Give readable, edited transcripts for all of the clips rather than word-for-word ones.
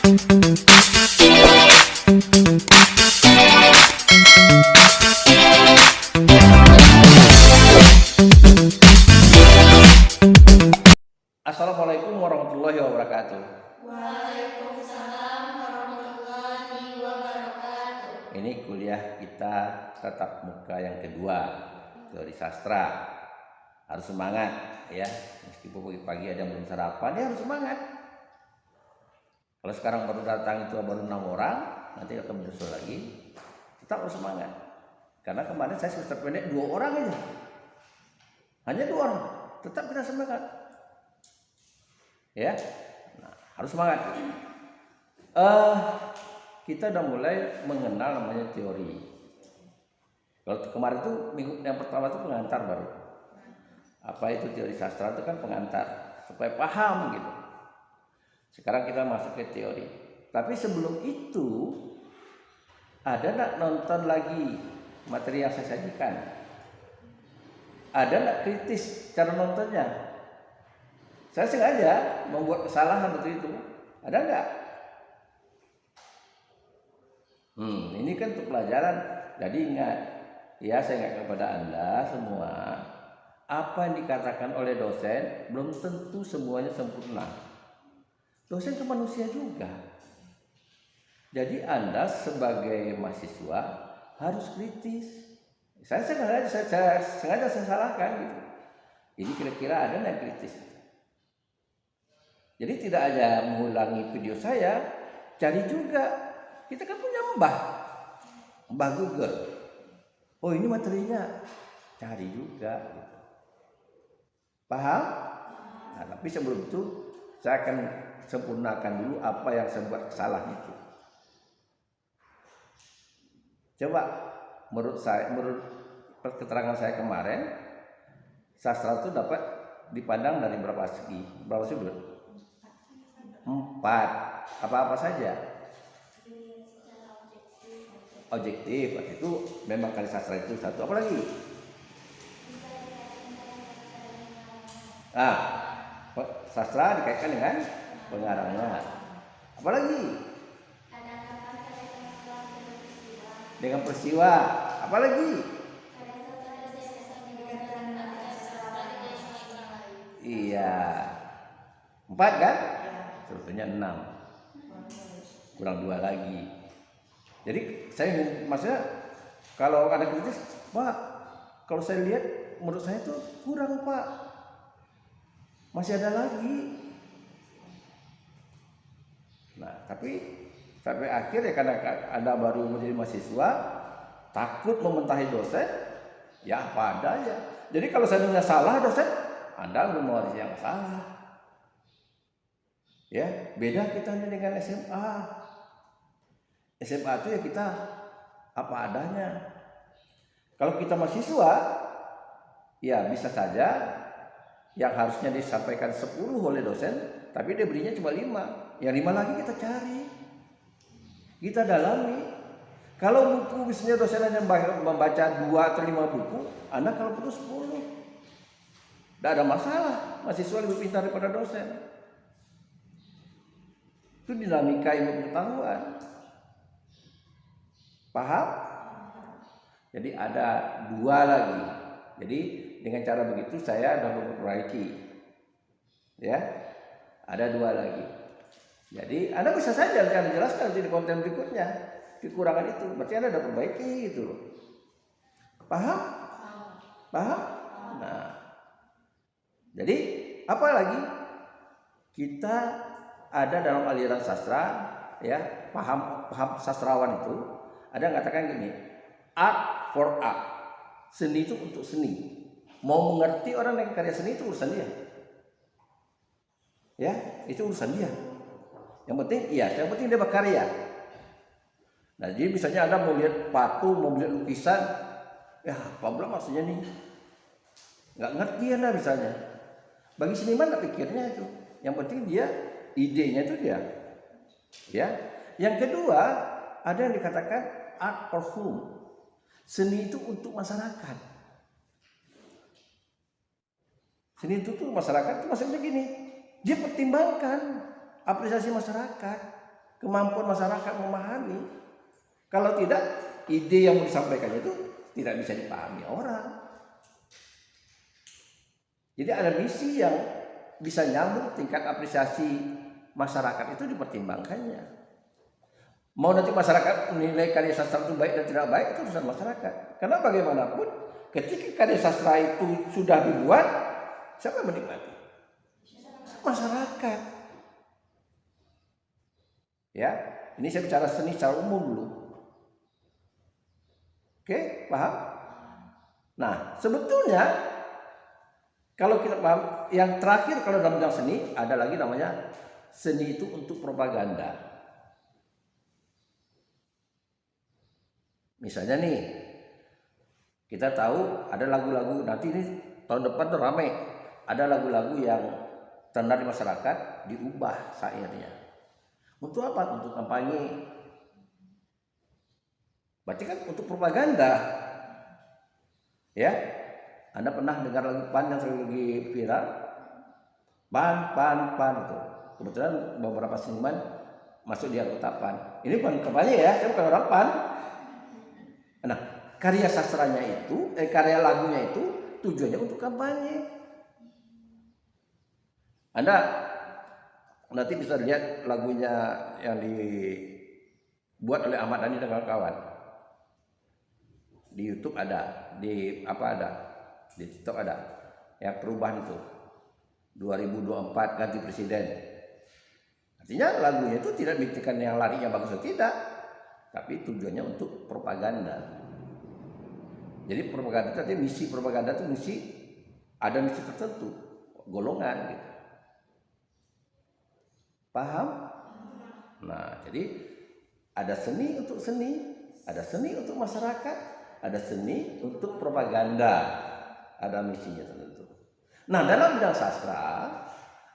Assalamualaikum warahmatullahi wabarakatuh. Waalaikumsalam warahmatullahi wabarakatuh. Ini kuliah kita tatap muka yang kedua, teori sastra. Harus semangat ya, meskipun pagi-pagi ada yang belum sarapan, ya harus semangat. Kalau sekarang baru datang itu baru 6 orang, nanti akan menyusul lagi. Tetap harus semangat. Karena kemarin saya semester pendek 2 orang aja. Hanya 2 orang. Tetap kita semangat. Ya, nah, harus semangat. Kita udah mulai mengenal namanya teori. Kalau kemarin tuh minggu yang pertama itu pengantar baru. Apa itu teori sastra itu kan pengantar supaya paham gitu. Sekarang kita masuk ke teori. Tapi sebelum itu ada nggak nonton lagi materi yang saya sajikan? Ada nggak kritis cara nontonnya? Saya sengaja membuat kesalahan waktu itu. Ada nggak? Ini kan untuk pelajaran. Jadi ingat, ya saya ingat kepada Anda semua, apa yang dikatakan oleh dosen belum tentu semuanya sempurna. Dosen itu manusia juga. Jadi Anda sebagai mahasiswa harus kritis. Saya sengaja saya salahkan gitu. Ini kira-kira ada yang kritis. Jadi tidak aja mengulangi video saya, cari juga. Kita kan punya Mbah Google. Oh ini materinya, cari juga. Paham? Nah, tapi sebelum itu saya akan sempurnakan dulu apa yang saya buat kesalahan itu. Coba menurut keterangan saya kemarin, sastra itu dapat dipandang dari berapa segi? Berapa sudut? 4. Apa-apa saja? Objektif. Itu memang kali sastra itu satu. Apa lagi? Sastra dikaitkan dengan pengarangnya. Apa lagi? Dengan peristiwa. Apa lagi? Iya. 4 kan? Sebetulnya 6. Kurang 2 lagi. Jadi saya maksudnya kalau ada kritis, Pak, kalau saya lihat menurut saya itu kurang, Pak. Masih ada lagi. Nah, tapi sampai akhir ya karena Anda baru menjadi mahasiswa, takut mementahi dosen, ya apa adanya. Jadi kalau saya punya salah dosen, Anda belum mewarisi yang salah. Ya, beda kita dengan SMA. SMA itu ya kita apa adanya. Kalau kita mahasiswa, ya bisa saja yang harusnya disampaikan 10 oleh dosen, tapi dia berinya cuma 5. Yang 5 lagi kita cari, kita dalami. Kalau buku misalnya dosen hanya membaca 2 atau 5 buku, Anda kalau perlu 10. Tidak ada masalah, mahasiswa lebih pintar daripada dosen. Itu dinamika ilmu pengetahuan. Paham? Jadi ada 2 lagi. Jadi dengan cara begitu saya sudah memperbaiki. Ya, ada 2 lagi. Jadi Anda bisa saja Anda jelaskan di konten berikutnya kekurangan itu. Berarti Anda sudah perbaiki gitu loh. Paham? Paham? Nah, jadi apa lagi? Kita ada dalam aliran sastra, ya paham sastrawan itu ada yang katakan gini, art for art, seni itu untuk seni. Mau mengerti orang yang karya seni itu urusan dia, ya itu urusan dia. Yang penting dia berkarya. Nah jadi misalnya Anda mau lihat patung, mau lihat lukisan, ya apa pula maksudnya nih, nggak ngerti Anda misalnya. Bagi seniman tak pikirnya itu, yang penting dia idenya itu dia. Ya. Yang kedua, ada yang dikatakan art for whom. Seni itu untuk masyarakat. Seni itu masyarakat itu maksudnya gini. Dia pertimbangkan apresiasi masyarakat. kemampuan masyarakat memahami. Kalau tidak, ide yang disampaikan itu tidak bisa dipahami orang. Jadi ada misi yang bisa nyambung, tingkat apresiasi masyarakat itu dipertimbangkannya. Mau nanti masyarakat menilai karya sastra itu baik dan tidak baik, itu urusan masyarakat. Karena bagaimanapun ketika karya sastra itu sudah dibuat, siapa yang menikmati? Masyarakat. Ya, ini saya bicara seni secara umum dulu. Oke, paham? Nah, sebetulnya kalau kita paham, yang terakhir kalau dalam bidang seni ada lagi namanya seni itu untuk propaganda. Misalnya nih, kita tahu ada lagu-lagu, nanti ini tahun depan tuh ramai, ada lagu-lagu yang terkenal di masyarakat diubah syairnya. Untuk apa? Untuk kampanye. Berarti kan untuk propaganda. Ya, Anda pernah dengar lagu PAN yang sering lagi viral? PAN itu. Kebetulan beberapa seniman masuk di anggota PAN. Ini bukan kampanye ya, saya bukan orang PAN. Nah, karya sastranya itu, karya lagunya itu tujuannya untuk kampanye. Anda nanti bisa lihat lagunya yang dibuat oleh Ahmad Dhani dan kawan-kawan. Di YouTube ada, di TikTok ada. Yang perubahan itu 2024 ganti presiden. Artinya lagunya itu tidak memikirkan yang larinya bagus atau tidak, tapi tujuannya untuk propaganda. Jadi propaganda itu artinya misi propaganda itu ada misi tertentu, golongan gitu. Paham? Nah, jadi ada seni untuk seni, ada seni untuk masyarakat, ada seni untuk propaganda, ada misinya tertentu. Nah, dalam bidang sastra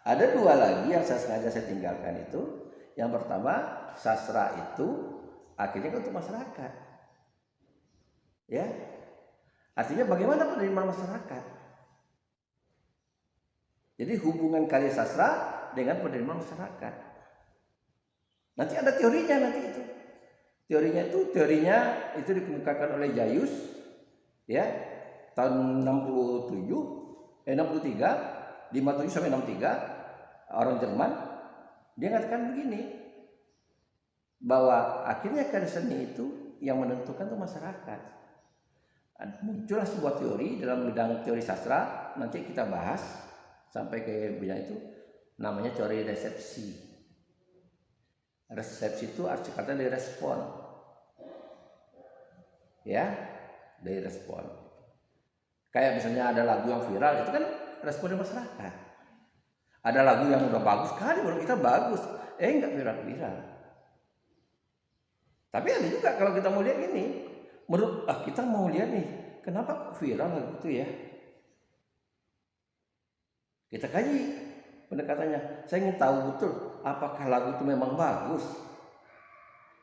ada dua lagi yang sengaja saya tinggalkan itu. Yang pertama, sastra itu akhirnya untuk masyarakat. Ya. Artinya bagaimana penerimaan masyarakat? Jadi hubungan karya sastra dengan penerimaan masyarakat. Nanti ada teorinya itu. Teorinya itu dikemukakan oleh Jayus ya, tahun 63 sampai 63, orang Jerman. Dia mengatakan begini, bahwa akhirnya karya seni itu yang menentukan itu masyarakat. Muncullah sebuah teori dalam bidang teori sastra, nanti kita bahas sampai ke bidang itu, namanya teori resepsi. Resepsi itu arti kata dari respon, ya, dari respon. Kayak misalnya ada lagu yang viral, itu kan respon dari masyarakat. Ada lagu yang udah bagus sekali, menurut kita bagus, enggak viral. Tapi ada juga kalau kita mau lihat ini, menurut kita mau lihat nih, kenapa viral lagu itu ya? Kita kaji pendekatannya. Saya ingin tahu betul apakah lagu itu memang bagus.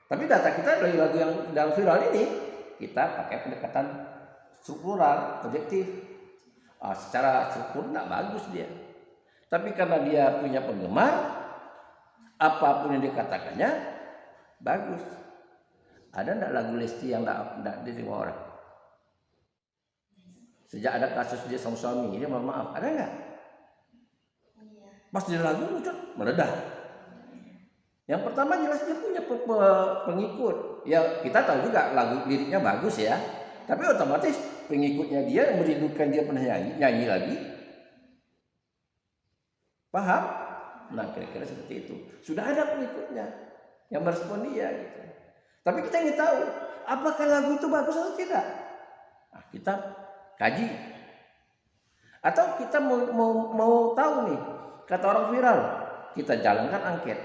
Tapi data kita dari lagu yang dalam viral ini, kita pakai pendekatan struktural, objektif. Secara struktur tidak bagus dia. Tapi karena dia punya penggemar, apapun yang dikatakannya bagus. Ada enggak lagu Lesti yang enggak diterima orang? Sejak ada kasus dia sama suami, dia mohon maaf, ada enggak? Pas dia lagu muncul meledak. Yang pertama jelas dia punya pengikut. Ya kita tahu juga lagu liriknya bagus ya, tapi otomatis pengikutnya dia merindukan dia pernah nyanyi lagi. Paham? Nah kira-kira seperti itu. Sudah ada pengikutnya yang merespon dia gitu. Tapi kita ingin tahu apakah lagu itu bagus atau tidak. Nah, kita kaji. Atau kita mau tahu nih, kata orang viral, kita jalankan angket.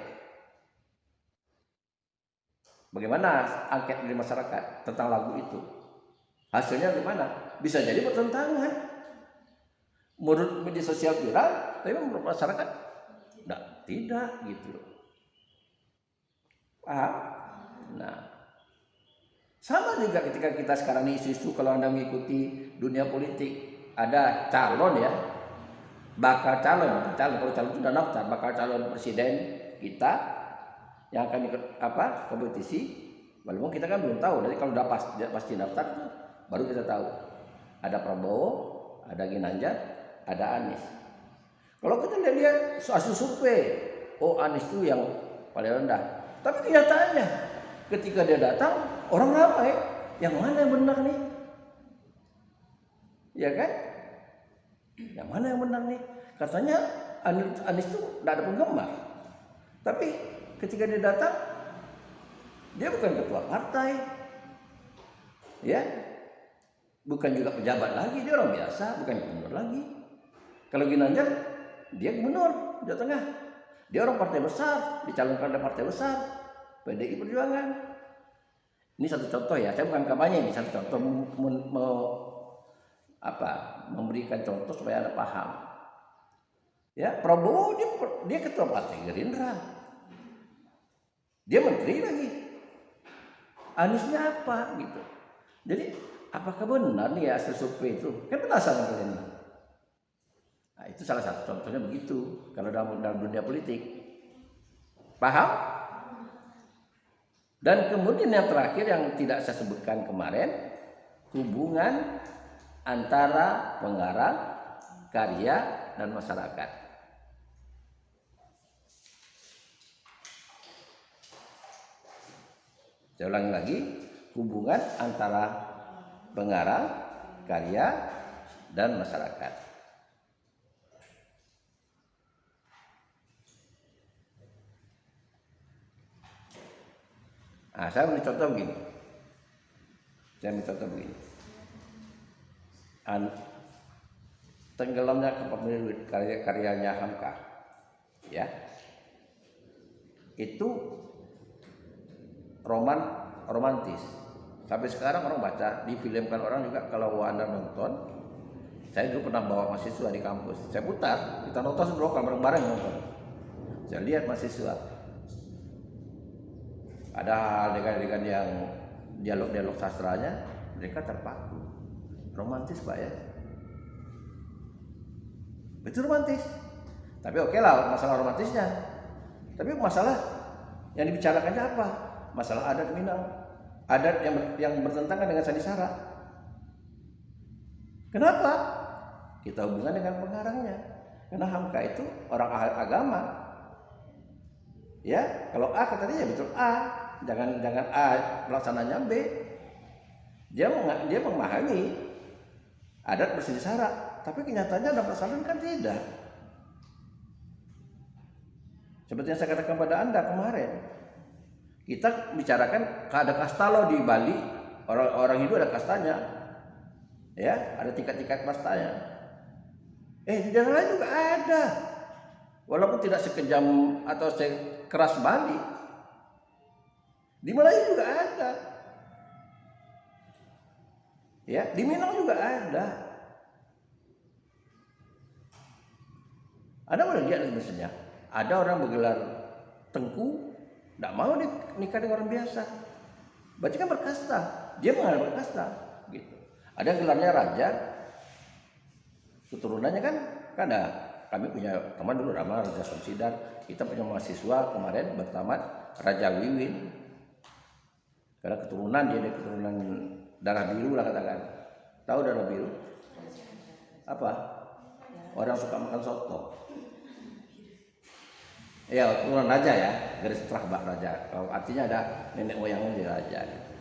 Bagaimana angket dari masyarakat tentang lagu itu? Hasilnya gimana? Bisa jadi bertentangan. Menurut media sosial viral, tapi menurut masyarakat tidak gitu loh. Paham? Nah, sama juga ketika kita sekarang ini isu-isu, kalau Anda mengikuti dunia politik, ada calon ya, bakal calon, kalau calon itu sudah daftar, bakal calon presiden kita yang akan ikut kompetisi. Walaupun kita kan belum tahu. Nanti kalau udah pasti daftar baru kita tahu. Ada Prabowo, ada Ginanjar, ada Anies. Kalau kita lihat hasil survei, Anies itu yang paling rendah. Tapi kenyataannya ketika dia datang orang ramai. Yang mana yang benar nih? Ya kan? Yang mana yang benar nih? Katanya Anies itu tidak ada penggemar. Tapi ketika dia datang, dia bukan ketua partai, ya, bukan juga pejabat lagi, dia orang biasa, bukan gubernur lagi. Kalau Ginanjar, dia gubernur Jawa Tengah, dia orang partai besar, dicalonkan oleh partai besar, PDI Perjuangan. Ini satu contoh ya, saya bukan kampanye, ini satu contoh memberikan contoh supaya Anda paham. Ya, Prabowo dia ketua partai Gerindra, dia menteri lagi. Aniesnya apa gitu. Jadi apakah benar nih hasil survei itu? Kan penasaran kalian. Nah, itu salah satu contohnya begitu. Kalau dalam dunia politik, paham? Dan kemudian yang terakhir yang tidak saya sebutkan kemarin, hubungan antara pengarang, karya, dan masyarakat. Saya ulangi lagi, hubungan antara pengarang, karya, dan masyarakat. Nah, saya beri contoh begini. Tenggelamnya kepemilikan karyanya Hamka, ya, itu romantis. Sampai sekarang orang baca, difilmkan orang juga. Kalau Anda nonton, saya dulu pernah bawa mahasiswa di kampus, saya putar, kita nonton sebelum bareng-bareng nonton. Saya lihat mahasiswa, ada adegan-adegan yang dialog-dialog sastranya, mereka terpaku. Romantis Pak ya, betul romantis. Tapi oke lah masalah romantisnya. Tapi masalah yang dibicarakannya apa? Masalah adat Minang, adat yang bertentangan dengan Sandi Sara. Kenapa? Kita hubungan dengan pengarangnya. Karena Hamka itu orang agama. Ya, kalau A kata dia betul A, jangan A pelaksananya B. Dia memahami adat bersandi Sara, tapi kenyataannya ada pelaksanaan kan tidak. Seperti yang saya katakan pada Anda kemarin, kita bicarakan ada kasta loh di Bali, orang Hindu ada kastanya, ya, ada tingkat-tingkat kastanya. Di daerah lain juga ada, walaupun tidak sekejam atau sekeras Bali. Di Melayu juga ada, ya, di Minang juga ada. Ada boleh lihat misalnya, ada orang bergelar tengku, tidak mau nikah dengan orang biasa. Berarti kan berkasta, dia mengalami berkasta, gitu. Ada gelarnya raja, keturunannya kan ada. Kami punya teman dulu nama Raja Somsidar. Kita punya mahasiswa kemarin bertamat Raja Wiwin. Karena keturunan dia keturunan darah biru lah katakan. Tahu darah biru? Apa? Orang suka makan soto. Ya, keturunan raja ya, garis terah bak raja. Kalau artinya ada nenek moyangnya di raja. Gitu.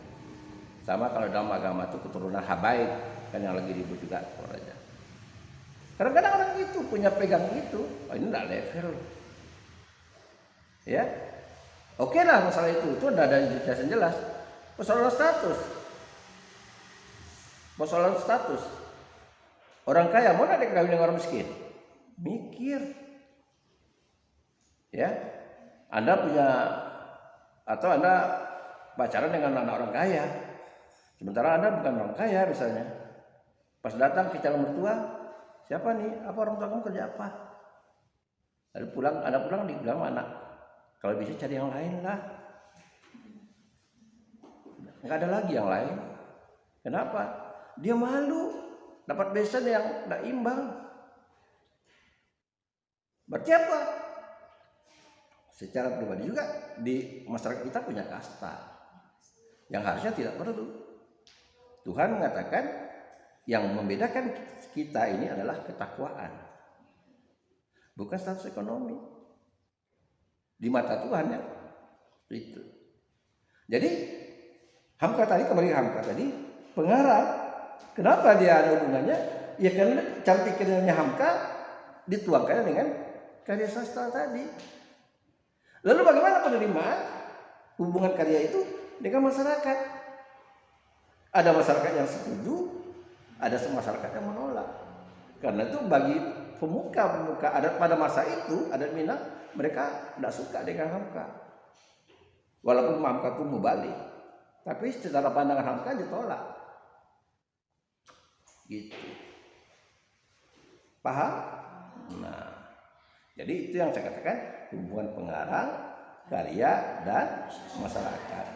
Sama kalau dalam agama itu keturunan Habaib, kan yang lagi ribut juga raja. Kadang-kadang orang itu punya pegang itu, ini enggak level. Ya, oke lah masalah itu ada jelasan jelas. Persoalan status. Orang kaya mau ada kawin dengan orang miskin? Mikir. Ya, Anda punya atau Anda pacaran dengan anak orang kaya, sementara Anda bukan orang kaya misalnya. Pas datang ke calon mertua, siapa nih? Apa orang tua kamu kerja apa? Anda pulang dibilang anak. Kalau bisa cari yang lain lah. Nggak ada lagi yang lain. Kenapa? Dia malu dapat besan yang tidak imbang. Berarti apa? secara pribadi juga di masyarakat kita punya kasta yang harusnya tidak perlu. Tuhan mengatakan yang membedakan kita ini adalah ketakwaan, bukan status ekonomi di mata Tuhan ya. Itu. Jadi Hamka tadi, kembali ke Hamka tadi, pengarang, kenapa dia ada hubungannya? Ya karena cara pikirnya Hamka dituangkan dengan karya sastra tadi. Lalu bagaimana penerimaan hubungan karya itu dengan masyarakat? Ada masyarakat yang setuju, ada masyarakat yang menolak. Karena itu bagi pemuka adat pada masa itu, adat Minang, mereka tidak suka dengan Hamka. Walaupun Hamka itu mubalik, tapi secara pandangan Hamka ditolak. Gitu. Paham? Nah, jadi itu yang saya katakan hubungan pengarang, karya, dan masyarakat.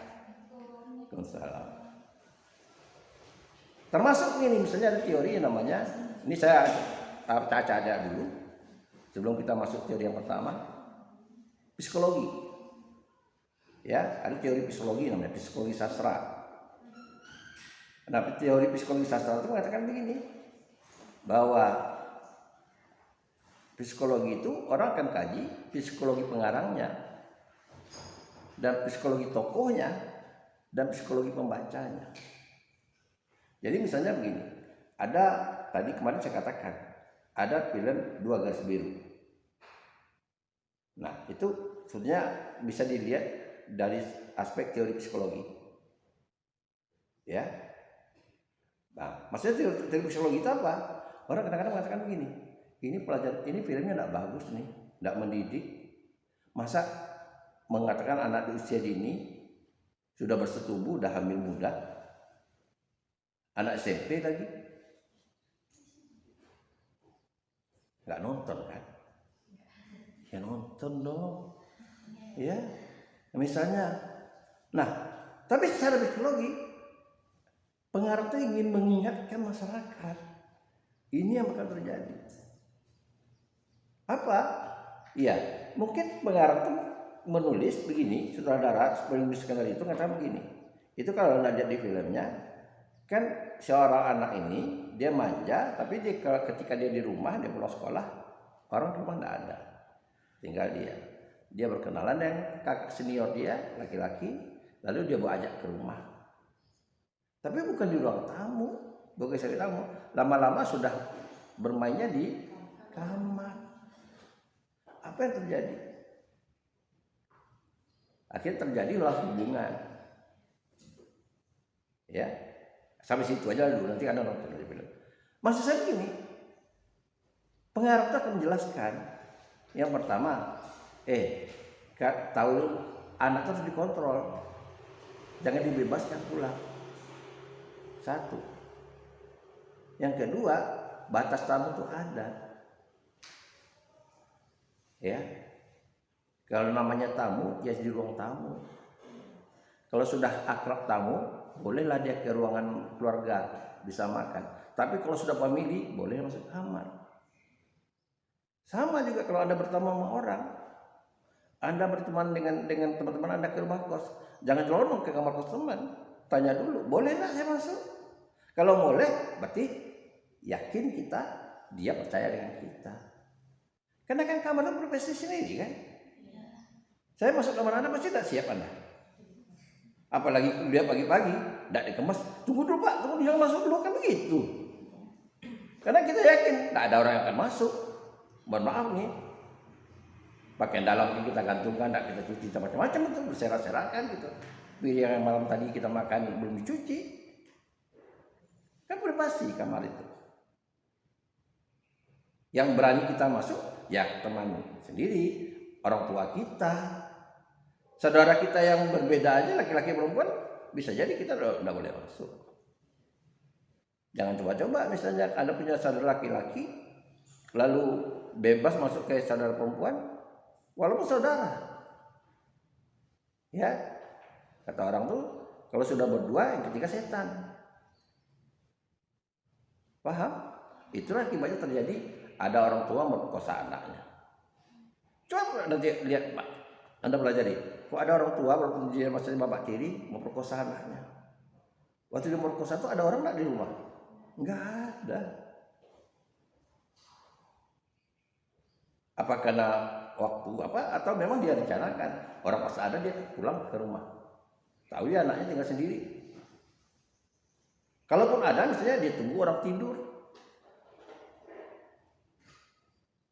Waalaikumsalam. Termasuk ini misalnya ada teori yang namanya, ini saya caca-caca dulu sebelum kita masuk teori yang pertama, psikologi. Ya, ada teori psikologi namanya psikologi sastra. Nah, teori psikologi sastra itu mengatakan begini, bahwa psikologi itu orang akan kaji psikologi pengarangnya dan psikologi tokohnya dan psikologi pembacanya. Jadi misalnya begini, ada tadi kemarin saya katakan ada film Dua Garis Biru. Nah, itu sebenarnya bisa dilihat dari aspek teori psikologi. Ya. Nah, maksudnya teori psikologi itu apa? Orang kadang-kadang mengatakan begini, ini pelajaran, ini filmnya tidak bagus nih, tidak mendidik. Masa mengatakan anak di usia dini sudah bersetubuh, sudah hamil muda, anak SMP lagi, nggak nonton kan? Ya nonton dong, ya. Misalnya, nah, tapi secara psikologi pengarang itu ingin mengingatkan masyarakat, ini yang bakal terjadi. Apa? Iya, mungkin pengarang itu menulis begini, sutradara penulis skenario itu mengatakan begini. Itu kalau anda lihat di filmnya, kan seorang anak ini dia manja, tapi dia ketika dia di rumah, dia pulang sekolah, orang rumah tidak ada, tinggal dia. Dia berkenalan dengan kakak senior dia, laki-laki, lalu dia bawa ajak ke rumah. Tapi bukan di ruang tamu, bukan di tamu. Lama-lama sudah bermainnya di kamar. Apa yang terjadi? Akhirnya terjadilah hubungan. Ya, sampai situ aja dulu. Nanti Anda nonton di film. Maksud saya begini, pengarang itu akan menjelaskan. Yang pertama, tahu anak harus dikontrol, jangan dibebaskan pulang. Satu. Yang kedua, batas tamu itu ada. Ya, kalau namanya tamu, ya di ruang tamu. Kalau sudah akrab tamu, bolehlah dia ke ruangan keluarga bisa makan. Tapi kalau sudah family, boleh masuk kamar. Sama juga kalau Anda bertemu sama orang, Anda berteman dengan teman-teman Anda ke rumah kos, jangan celonong ke kamar kos teman. Tanya dulu, boleh nggak saya masuk? Kalau boleh, berarti yakin kita, dia percaya dengan kita. Karena kan kamar itu profesi sendiri kan. Saya masuk kamar Anda pasti tak siap Anda. Apalagi dia pagi-pagi, tidak dikemas. Tunggu dulu Pak, tunggu jangan masuk dulu, kan begitu. Karena kita yakin tidak ada orang yang akan masuk. Mohon maaf nih, pakaian dalam kita gantungkan, tidak kita cuci macam-macam itu, berserak-serakan gitu. Piring yang malam tadi kita makan belum dicuci, kan privasi kamar itu. Yang berani kita masuk, ya teman sendiri, orang tua kita, saudara kita yang berbeda aja, laki-laki perempuan, bisa jadi kita tidak boleh masuk. Jangan coba-coba misalnya Anda punya saudara laki-laki, lalu bebas masuk ke saudara perempuan, walaupun saudara. Ya, kata orang tuh, kalau sudah berdua, yang ketiga setan. Paham? Itulah akibatnya terjadi ada orang tua memperkosa anaknya. Coba nanti lihat Pak, Anda pelajari. Kok ada orang tua walaupun dia masih bapak tiri mau perkosa anaknya. Waktu dia mau perkosa itu ada orang nggak di rumah? Nggak ada. Apa karena waktu apa atau memang dia rencanakan orang pas ada dia pulang ke rumah. Tahu ya anaknya tinggal sendiri. Kalaupun ada misalnya dia tunggu orang tidur.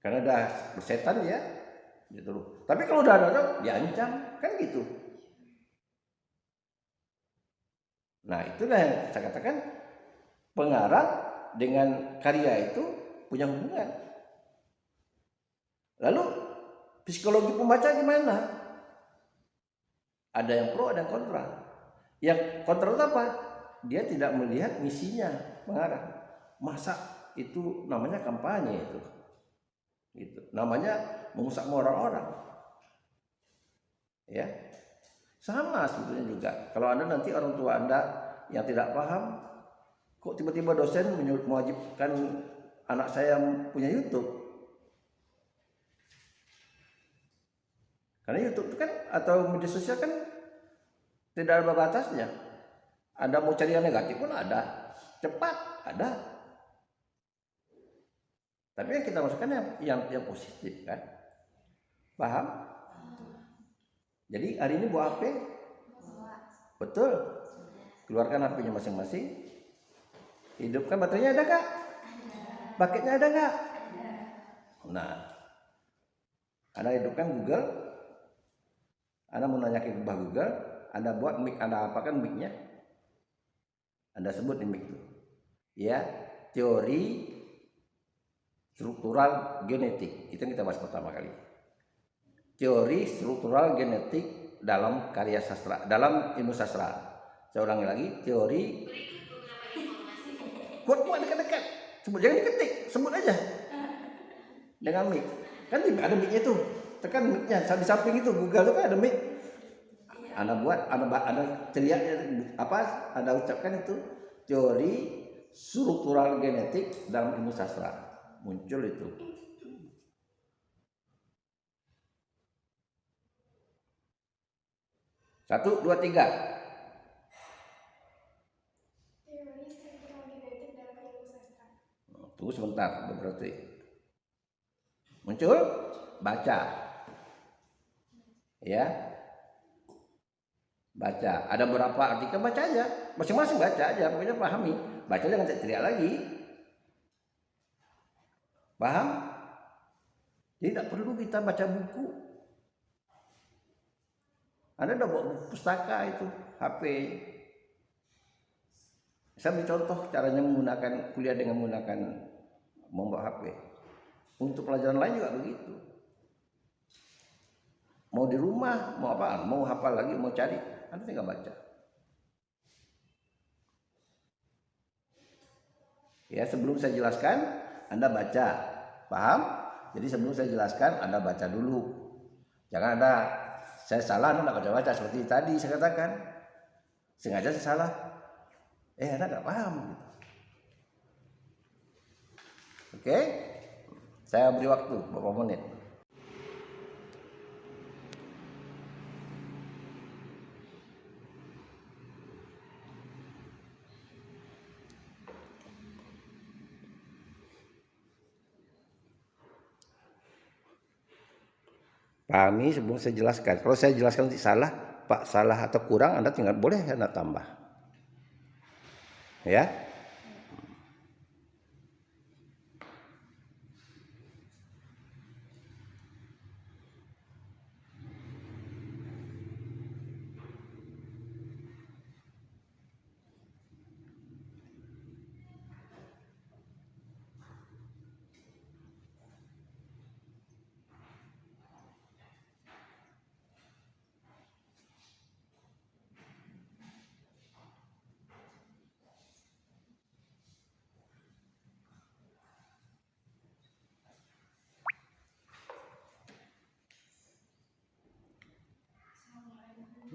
Karena dah bersetan ya gitu loh. Tapi kalau udah ada diancam kan gitu. Nah itulah yang saya katakan pengarang dengan karya itu punya hubungan. Lalu psikologi pembaca gimana? Ada yang pro, ada yang kontra. Yang kontra itu apa? Dia tidak melihat misinya pengarang. Masa itu namanya kampanye itu. Gitu. Namanya merusak moral orang. Ya. Sama sebetulnya juga. Kalau Anda nanti orang tua Anda yang tidak paham, kok tiba-tiba dosen mewajibkan anak saya punya YouTube? Karena YouTube itu kan atau media sosial kan tidak ada batasnya. Anda mau cari yang negatif pun ada, cepat ada. Tapi yang kita masukkan yang positif kan, paham? Jadi hari ini bawa HP, betul. Keluarkan HP-nya masing-masing. Hidupkan baterainya ada nggak? Paketnya ada nggak? Nah, Anda hidupkan Google. Anda mau nanya ke Google, Anda buat mic, Anda apakan mic-nya? Anda sebut di mic itu. Ya, teori struktural genetik. Itu yang kita bahas pertama kali. Teori struktural genetik dalam karya sastra, dalam ilmu sastra. Saya ulangi lagi, teori. Buat dekat-dekat. Sebut jangan diketik, sebut aja. Dengan mic. Kan ada mic-nya tuh. Tekan mic-nya di samping itu Google itu kan ada mic. Anda buat, Anda teriak apa? Anda ucapkan itu teori struktural genetik dalam ilmu sastra. Muncul itu. Satu, dua, tiga. Teori struktural genetik dalam ilmu sastra. Tunggu sebentar, berarti. Muncul, baca. Ya. Baca. Ada berapa artikel baca aja. Masing-masing baca aja, pokoknya pahami. Baca jangan teriak lagi. Paham? Jadi tidak perlu kita baca buku. Anda udah bawa pustaka itu, HP. Saya beri contoh caranya menggunakan kuliah dengan menggunakan membawa HP. Untuk pelajaran lain juga begitu. Mau di rumah, mau apaan, mau hafal lagi, mau cari, Anda tinggal baca. Ya, sebelum saya jelaskan, Anda baca. Paham? Jadi sebelum saya jelaskan, Anda baca dulu. Jangan ada saya salah, Anda nggak baca-baca seperti tadi saya katakan. Sengaja saya salah. Anda nggak paham. Oke? Saya beri waktu beberapa menit. Pahami sebelum saya jelaskan. Kalau saya jelaskan nanti salah, Pak salah atau kurang, Anda tinggal boleh Anda tambah. Ya.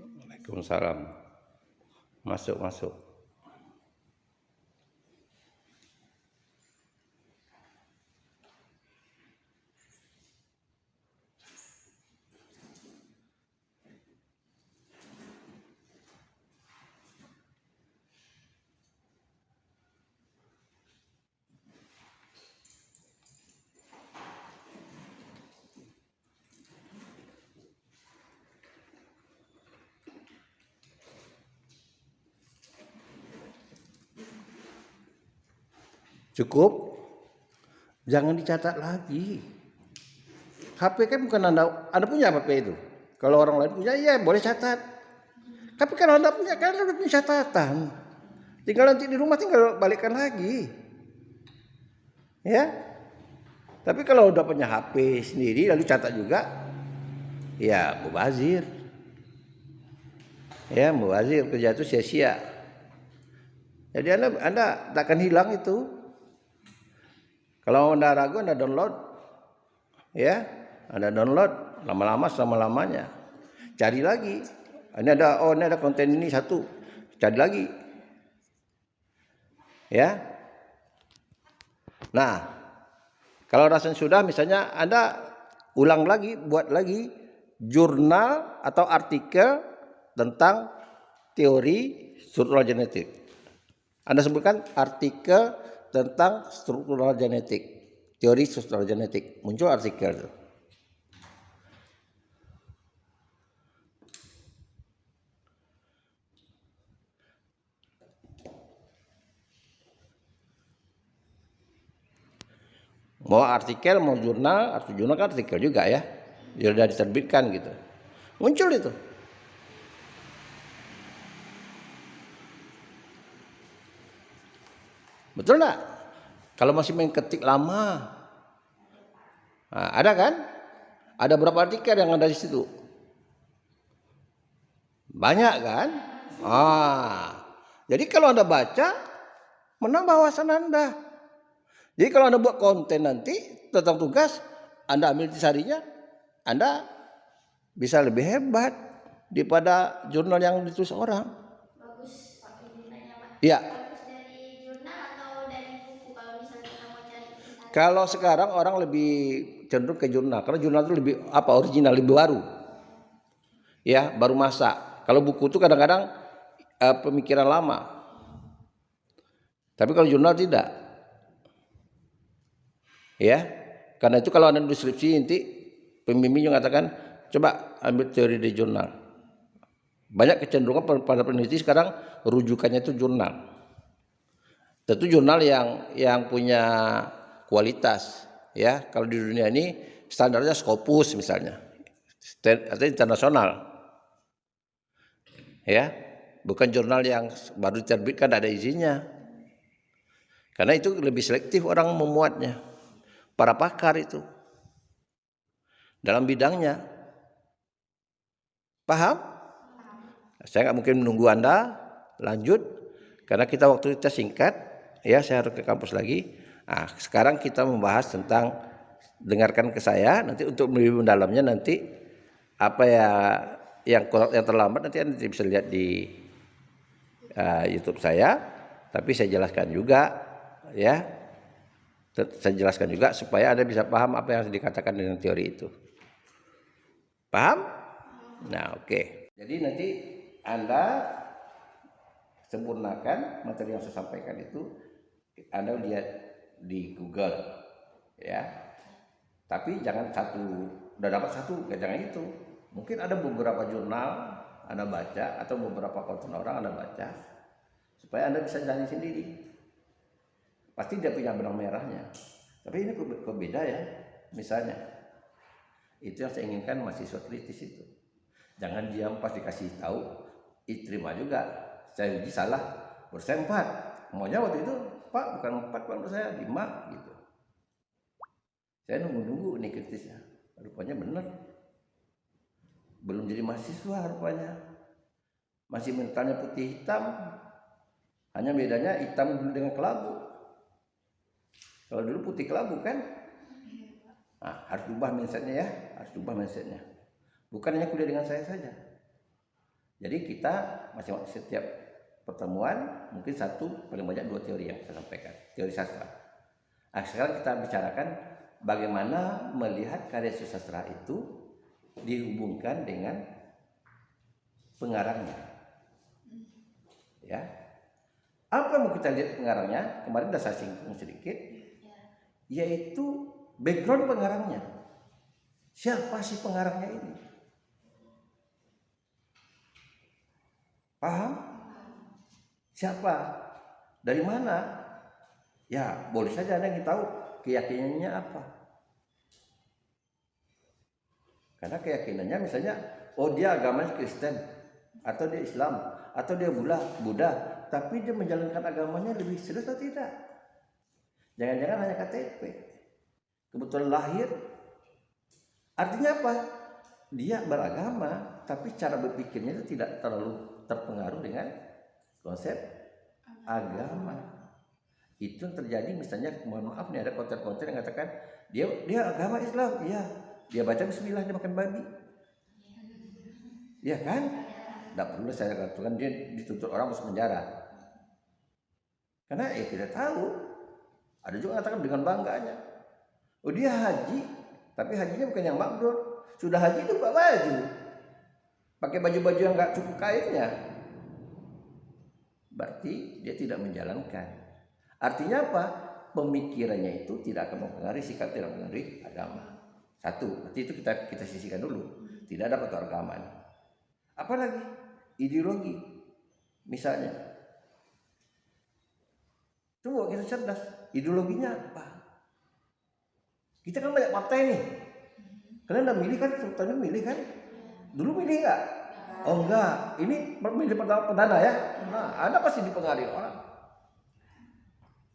Waalaikumsalam. Masuk. Cukup, jangan dicatat lagi. HP kan bukan Anda punya HP itu. Kalau orang lain punya, ya boleh catat. Tapi kalau Anda punya, kan Anda punya catatan. Tinggal nanti di rumah tinggal balikkan lagi. Ya. Tapi kalau udah punya HP sendiri lalu catat juga, ya mubazir. Ya, mubazir, kerja itu sia-sia. Jadi Anda tak akan hilang itu. Kalau Anda ragu, Anda download, ya, Anda download lama-lama selama-lamanya. Cari lagi. Ini ada konten ini satu, cari lagi, ya. Nah, kalau rasanya sudah, misalnya Anda ulang lagi, buat lagi jurnal atau artikel tentang teori struktural genetik. Anda sebutkan artikel tentang struktural genetik, teori struktural genetik, muncul artikel itu. Mau artikel, mau jurnal kan artikel juga ya, sudah diterbitkan gitu, muncul itu. Betul nggak? Kalau masih main ketik lama, nah, ada kan? Ada berapa artikel yang ada di situ? Banyak kan? Jadi kalau Anda baca, menambah wawasan Anda. Jadi kalau Anda buat konten nanti tentang tugas, Anda ambil intisarinya, Anda bisa lebih hebat daripada jurnal yang ditulis orang. Bagus Pak Pimpinan Pak. Iya. Bagus dari jurnal atau dari buku kalau misalnya kita mau cari intisari? Kalau sekarang orang lebih cenderung ke jurnal, karena jurnal itu lebih original, lebih baru. Ya, baru masa. Kalau buku itu kadang-kadang pemikiran lama. Tapi kalau jurnal tidak. Ya. Karena itu kalau Anda deskripsi nanti pembimbing juga mengatakan coba ambil teori di jurnal. Banyak kecenderungan pada peneliti sekarang rujukannya itu jurnal. Tentu jurnal yang punya kualitas, ya. Kalau di dunia ini standarnya Scopus misalnya, atau internasional, ya. Bukan jurnal yang baru diterbitkan ada izinnya. Karena itu lebih selektif orang memuatnya, para pakar itu dalam bidangnya. Paham? Saya nggak mungkin menunggu Anda lanjut karena waktu kita singkat, ya. Saya harus ke kampus lagi. Nah, sekarang kita membahas tentang, dengarkan ke saya nanti untuk lebih mendalamnya, nanti apa ya yang terlambat nanti Anda bisa lihat di YouTube saya, tapi saya jelaskan juga, ya. Saya jelaskan juga supaya Anda bisa paham apa yang dikatakan dengan teori itu. Paham? Nah, oke. Jadi nanti Anda sempurnakan materi yang saya sampaikan itu, Anda lihat di Google, ya. Tapi jangan udah dapat satu, jangan itu. Mungkin ada beberapa jurnal Anda baca atau beberapa konten orang Anda baca, supaya Anda bisa cari sendiri. Pasti dia punya benang merahnya. Tapi ini kok beda ya, misalnya. Itu yang saya inginkan mahasiswa kritis itu. Jangan diam pas dikasih tahu, diterima juga. Saya uji salah, menurut saya 4. Maunya waktu itu, Pak bukan 4, Pak menurut saya 5 gitu. Saya nunggu nih kritisnya. Rupanya benar. Belum jadi mahasiswa rupanya. Masih mentalnya putih hitam. Hanya bedanya hitam dulu dengan kelabu. Kalau dulu putih kelabu kan. Nah, harus ubah mindsetnya ya. Harus ubah mindsetnya. Bukan hanya kuliah dengan saya saja. Jadi kita setiap pertemuan mungkin paling banyak 2 teori yang saya sampaikan, teori sastra. Nah, sekarang kita bicarakan bagaimana melihat karya sastra itu dihubungkan dengan pengarangnya. Ya. Apa yang mau kita lihat pengarangnya? Kemarin sudah saya singgung sedikit, yaitu background pengarangnya. Siapa sih pengarangnya ini? Paham? Siapa? Dari mana? Ya boleh saja Anda ingin tahu keyakinannya apa. Karena keyakinannya misalnya, oh dia agamanya Kristen, atau dia Islam, atau dia Buddha, tapi dia menjalankan agamanya lebih serius atau tidak? Jangan-jangan hanya KTP, kebetulan lahir. Artinya apa? Dia beragama, tapi cara berpikirnya itu tidak terlalu terpengaruh dengan konsep agama. Itu yang terjadi misalnya, mohon maaf nih, ada konten-konten yang mengatakan dia agama Islam, iya. Dia baca bismillah, dia makan babi. Ya kan? Tidak perlu saya katakan dia dituntut orang masuk penjara. Karena ya kita tahu. Ada juga yang mengatakan dengan bangganya, oh dia haji, tapi hajinya bukan yang mabrur. Sudah haji itu buka baju, pakai baju-baju yang nggak cukup kainnya. Berarti dia tidak menjalankan. Artinya apa? Pemikirannya itu tidak akan mempengaruhi sikap, tidak mempengaruhi agama. Satu, berarti itu kita sisihkan dulu. Tidak ada keagamaan. Apalagi ideologi, misalnya. Coba kita cerdas. Ideologinya apa? Kita kan banyak partai nih. Kalian udah milih kan? Sebetulnya milih kan? Dulu milih nggak? Oh enggak. Ini milih perdana ya. Nah, Anda pasti dipengaruhi orang.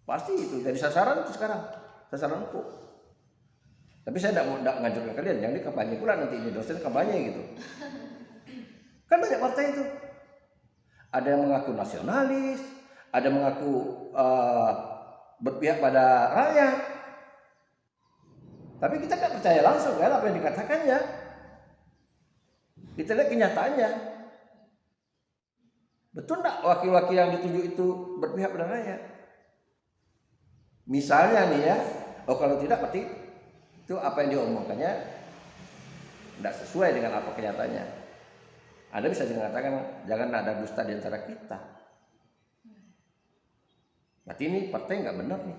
Pasti itu jadi sasaran itu sekarang. Sasaran empuk. Tapi saya tidak mau ngajarkan kalian, jangan di kampanye pula nanti ini dosen kampanye gitu. Kan banyak partai itu. Ada yang mengaku nasionalis, ada yang mengaku berpihak pada rakyat. Tapi kita tidak percaya langsung kan apa yang dikatakannya. Kita lihat kenyataannya. Betul tidak wakil-wakil yang ditunjuk itu berpihak pada rakyat? Misalnya nih ya, oh kalau tidak berarti itu apa yang diomongkannya tidak sesuai dengan apa kenyataannya. Anda bisa mengatakan jangan ada dusta di antara kita. Berarti ini partai nggak benar nih.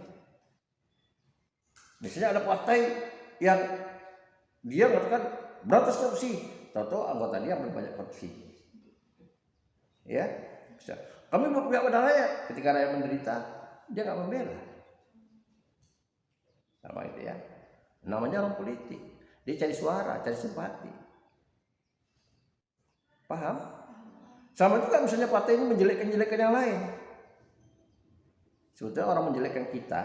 Misalnya ada partai yang dia mengatakan berantas korupsi, tahu-tahu anggota dia berbanyak korupsi. Ya, bisa. Kami berpihak pada rakyat. Ketika rakyat menderita, dia nggak membela. Sama itu ya. Namanya orang politik. Dia cari suara, cari simpati. Paham? Sama juga misalnya partai ini menjelekkan yang lain. Sebetulnya orang menjelekkan kita,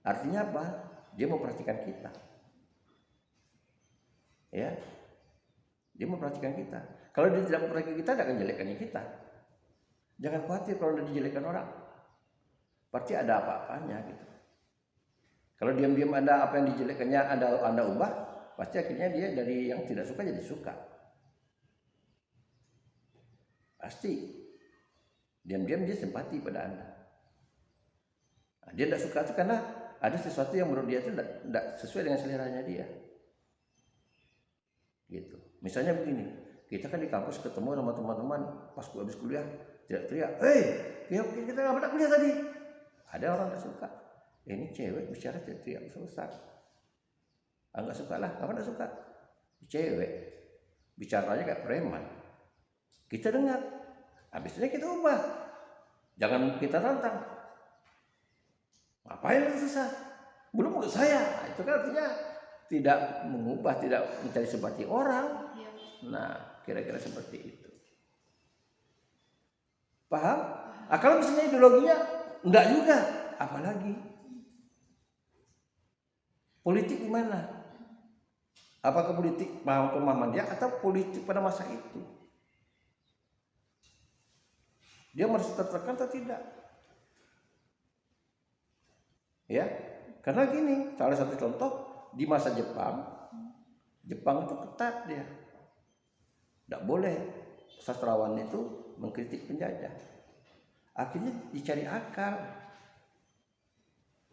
artinya apa? Dia memperhatikan kita. Ya, dia memperhatikan kita. Kalau dia tidak memperhatikan kita, dia akan jelekkannya kita. Jangan khawatir kalau dia dijelekkan orang. Pasti ada apa-apanya gitu. Kalau diam-diam ada apa yang dijelekkannya Anda ubah, pasti akhirnya dia dari yang tidak suka jadi suka. Pasti. Diam-diam dia simpati pada Anda. Nah, dia tidak suka itu karena ada sesuatu yang menurut dia itu tidak sesuai dengan seleranya dia. Gitu. Misalnya begini, kita kan di kampus ketemu sama teman-teman pas habis kuliah, teriak-teriak, kita nggak pernah kuliah tadi. Ada orang tidak suka. Ini cewek bicara teriak besar. Enggak suka lah, apa enggak suka? Cewek bicaranya kayak preman. Kita dengar, habisnya kita ubah. Jangan kita tantang. Ngapain itu susah? Belum menurut saya. Nah, itu kan artinya tidak mengubah, tidak mencari simpati orang. Nah, kira-kira seperti itu. Paham? Nah, kalau misalnya ideologinya enggak juga, apalagi? Politik gimana? Apakah politik pemahaman dia atau politik pada masa itu? Dia merasa tertekan atau tidak? Ya, karena gini, salah satu contoh di masa Jepang itu ketat dia. Tidak boleh sastrawan itu mengkritik penjajah. Akhirnya dicari akal.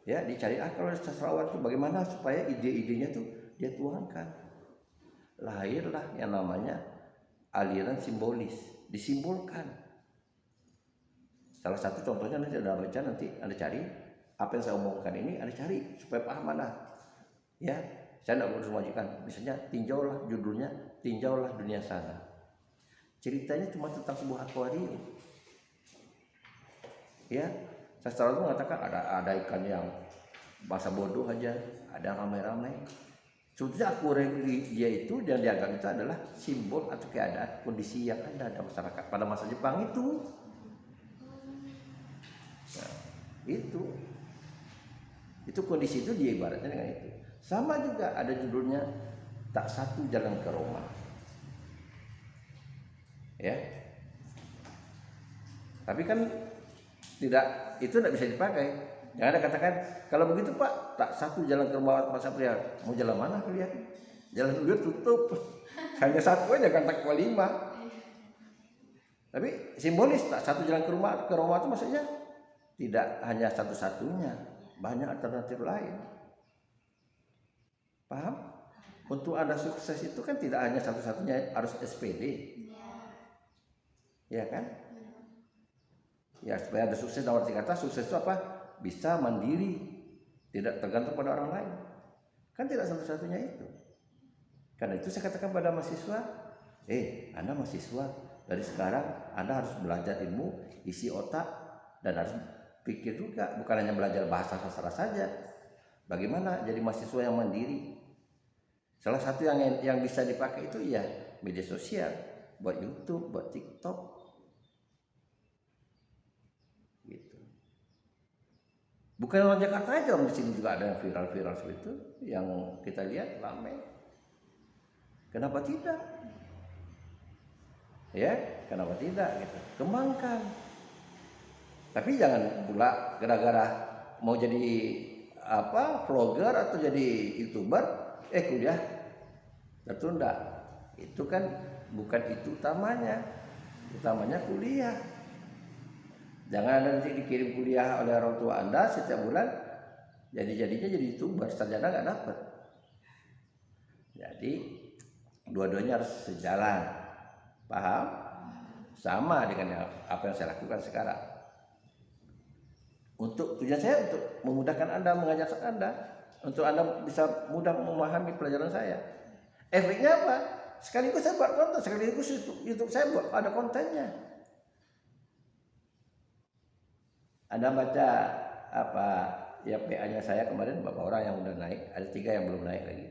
Ya, dicari akal oleh sastrawan itu bagaimana supaya ide-idenya tuh dia tuangkan. Lahirlah yang namanya aliran simbolis, disimbolkan. Salah satu contohnya nanti Anda baca, nanti Anda cari apa yang saya omongkan ini, Anda cari supaya paham mana. Ya, saya tidak mau memajukan. Misalnya judulnya tinjaulah dunia sana. Ceritanya cuma tentang sebuah akuarium. Ya, Sastra itu mengatakan ada ikan yang bahasa bodoh aja, ada yang ramai-ramai. Sebetulnya dia itu dan dianggap itu adalah simbol atau keadaan kondisi yang ada masyarakat pada masa Jepang itu. Nah, itu kondisi itu dia ibaratnya dengan itu. Sama juga ada judulnya Tak Satu Jalan ke Roma. Ya. Tapi kan itu tidak bisa dipakai. Yang ada katakan kalau begitu Pak, tak satu jalan ke rumah Pak Sapria. Mau jalan mana kalian? Jalan udah tutup. Hanya satu aja kan tak lima. Tapi simbolis tak satu jalan ke Roma itu maksudnya tidak hanya satu-satunya, banyak alternatif lain. Paham? Untuk Anda sukses itu kan tidak hanya satu-satunya harus SPD. Ya kan? Ya, supaya ada sukses dalam arti kata sukses itu apa? Bisa mandiri, tidak tergantung pada orang lain. Kan tidak satu-satunya itu. Karena itu saya katakan pada mahasiswa, Anda mahasiswa, dari sekarang Anda harus belajar ilmu, isi otak, dan harus pikir juga, bukan hanya belajar bahasa sastra saja. Bagaimana jadi mahasiswa yang mandiri? Salah satu yang bisa dipakai itu ya media sosial, buat YouTube, buat TikTok. Bukan orang Jakarta aja, orang di sini juga ada yang viral-viral seperti itu, yang kita lihat ramai. Kenapa tidak? Ya, kenapa tidak? Gitu. Kembangkan. Tapi jangan pula gara-gara mau jadi vlogger atau jadi YouTuber, kuliah tertunda. Itu kan bukan itu utamanya. Utamanya kuliah. Jangan nanti dikirim kuliah oleh orang tua Anda setiap bulan, jadinya jadi YouTuber, sarjana nggak dapat. Jadi dua-duanya harus sejalan, paham? Sama dengan apa yang saya lakukan sekarang. Untuk tujuan saya untuk memudahkan Anda, mengajar Anda, untuk Anda bisa mudah memahami pelajaran saya. Efeknya apa? Sekaligus saya buat konten, sekaligus YouTube saya buat ada kontennya. Anda baca PA-nya saya kemarin beberapa orang yang udah naik, ada 3 yang belum naik lagi.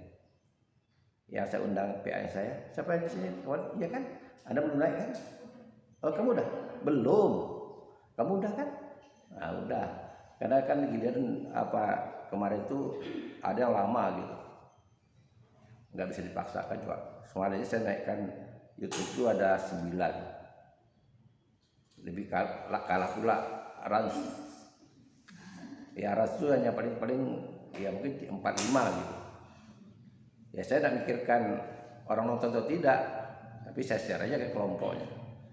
Yang saya undang PA-nya saya, siapa yang di sini? Iya kan? Anda belum naik kan? Oh, kamu udah? Belum. Kamu udah kan? Nah, udah. Karena kan giliran kemarin itu ada yang lama gitu. Nggak bisa dipaksakan juga. Soalnya saya naikkan YouTube itu ada 9. Lebih kalah pula Rans. Ya Rans itu hanya paling ya mungkin 4-5 gitu. Ya saya tidak mikirkan orang nonton atau tidak, tapi saya share aja ke kelompoknya.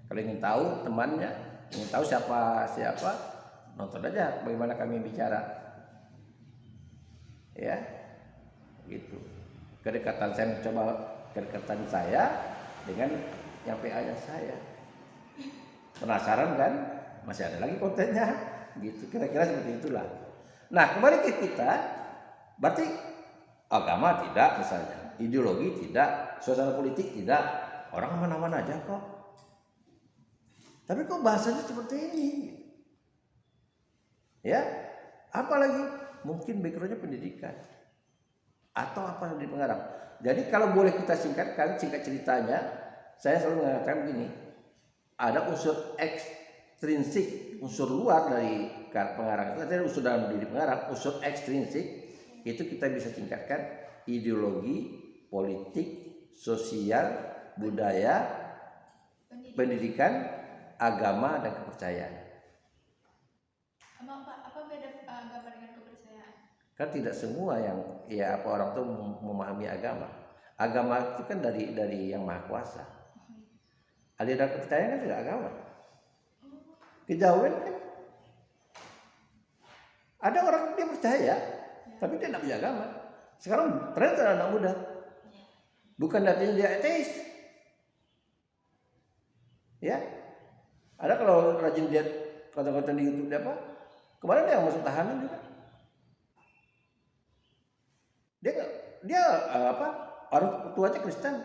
Kalau ingin tahu temannya, ingin tahu siapa nonton aja bagaimana kami bicara. Ya, gitu. Kedekatan saya dengan yang PA-nya saya. Penasaran kan? Masih ada lagi kontennya, gitu. Kira-kira seperti itulah. Nah, kembali ke kita, berarti agama tidak misalnya, ideologi tidak, suasana politik tidak, orang mana-mana aja kok. Tapi kok bahasanya seperti ini? Ya, apalagi mungkin backgroundnya pendidikan atau apa di pengarang. Jadi kalau boleh kita singkat ceritanya, saya selalu mengatakan begini, ada unsur ekstrinsik, unsur luar dari pengarang. Ada unsur dalam diri pengarang, unsur ekstrinsik itu kita bisa tingkatkan ideologi, politik, sosial, budaya, pendidikan, agama dan kepercayaan. Apa beda agama dengan kepercayaan? Kan tidak semua yang orang tuh memahami agama. Agama itu kan dari yang Maha Kuasa. Aliran kepercayaan kan tidak agama. Kejauhan kan. Ada orang dia percaya, tapi dia tidak punya agama. Sekarang tren anak muda. Bukan artinya dia ateis. Ya. Ada kalau rajin lihat konten-konten di YouTube dia apa? Kemarin dia masuk tahanan juga. Dia orang tuanya Kristen.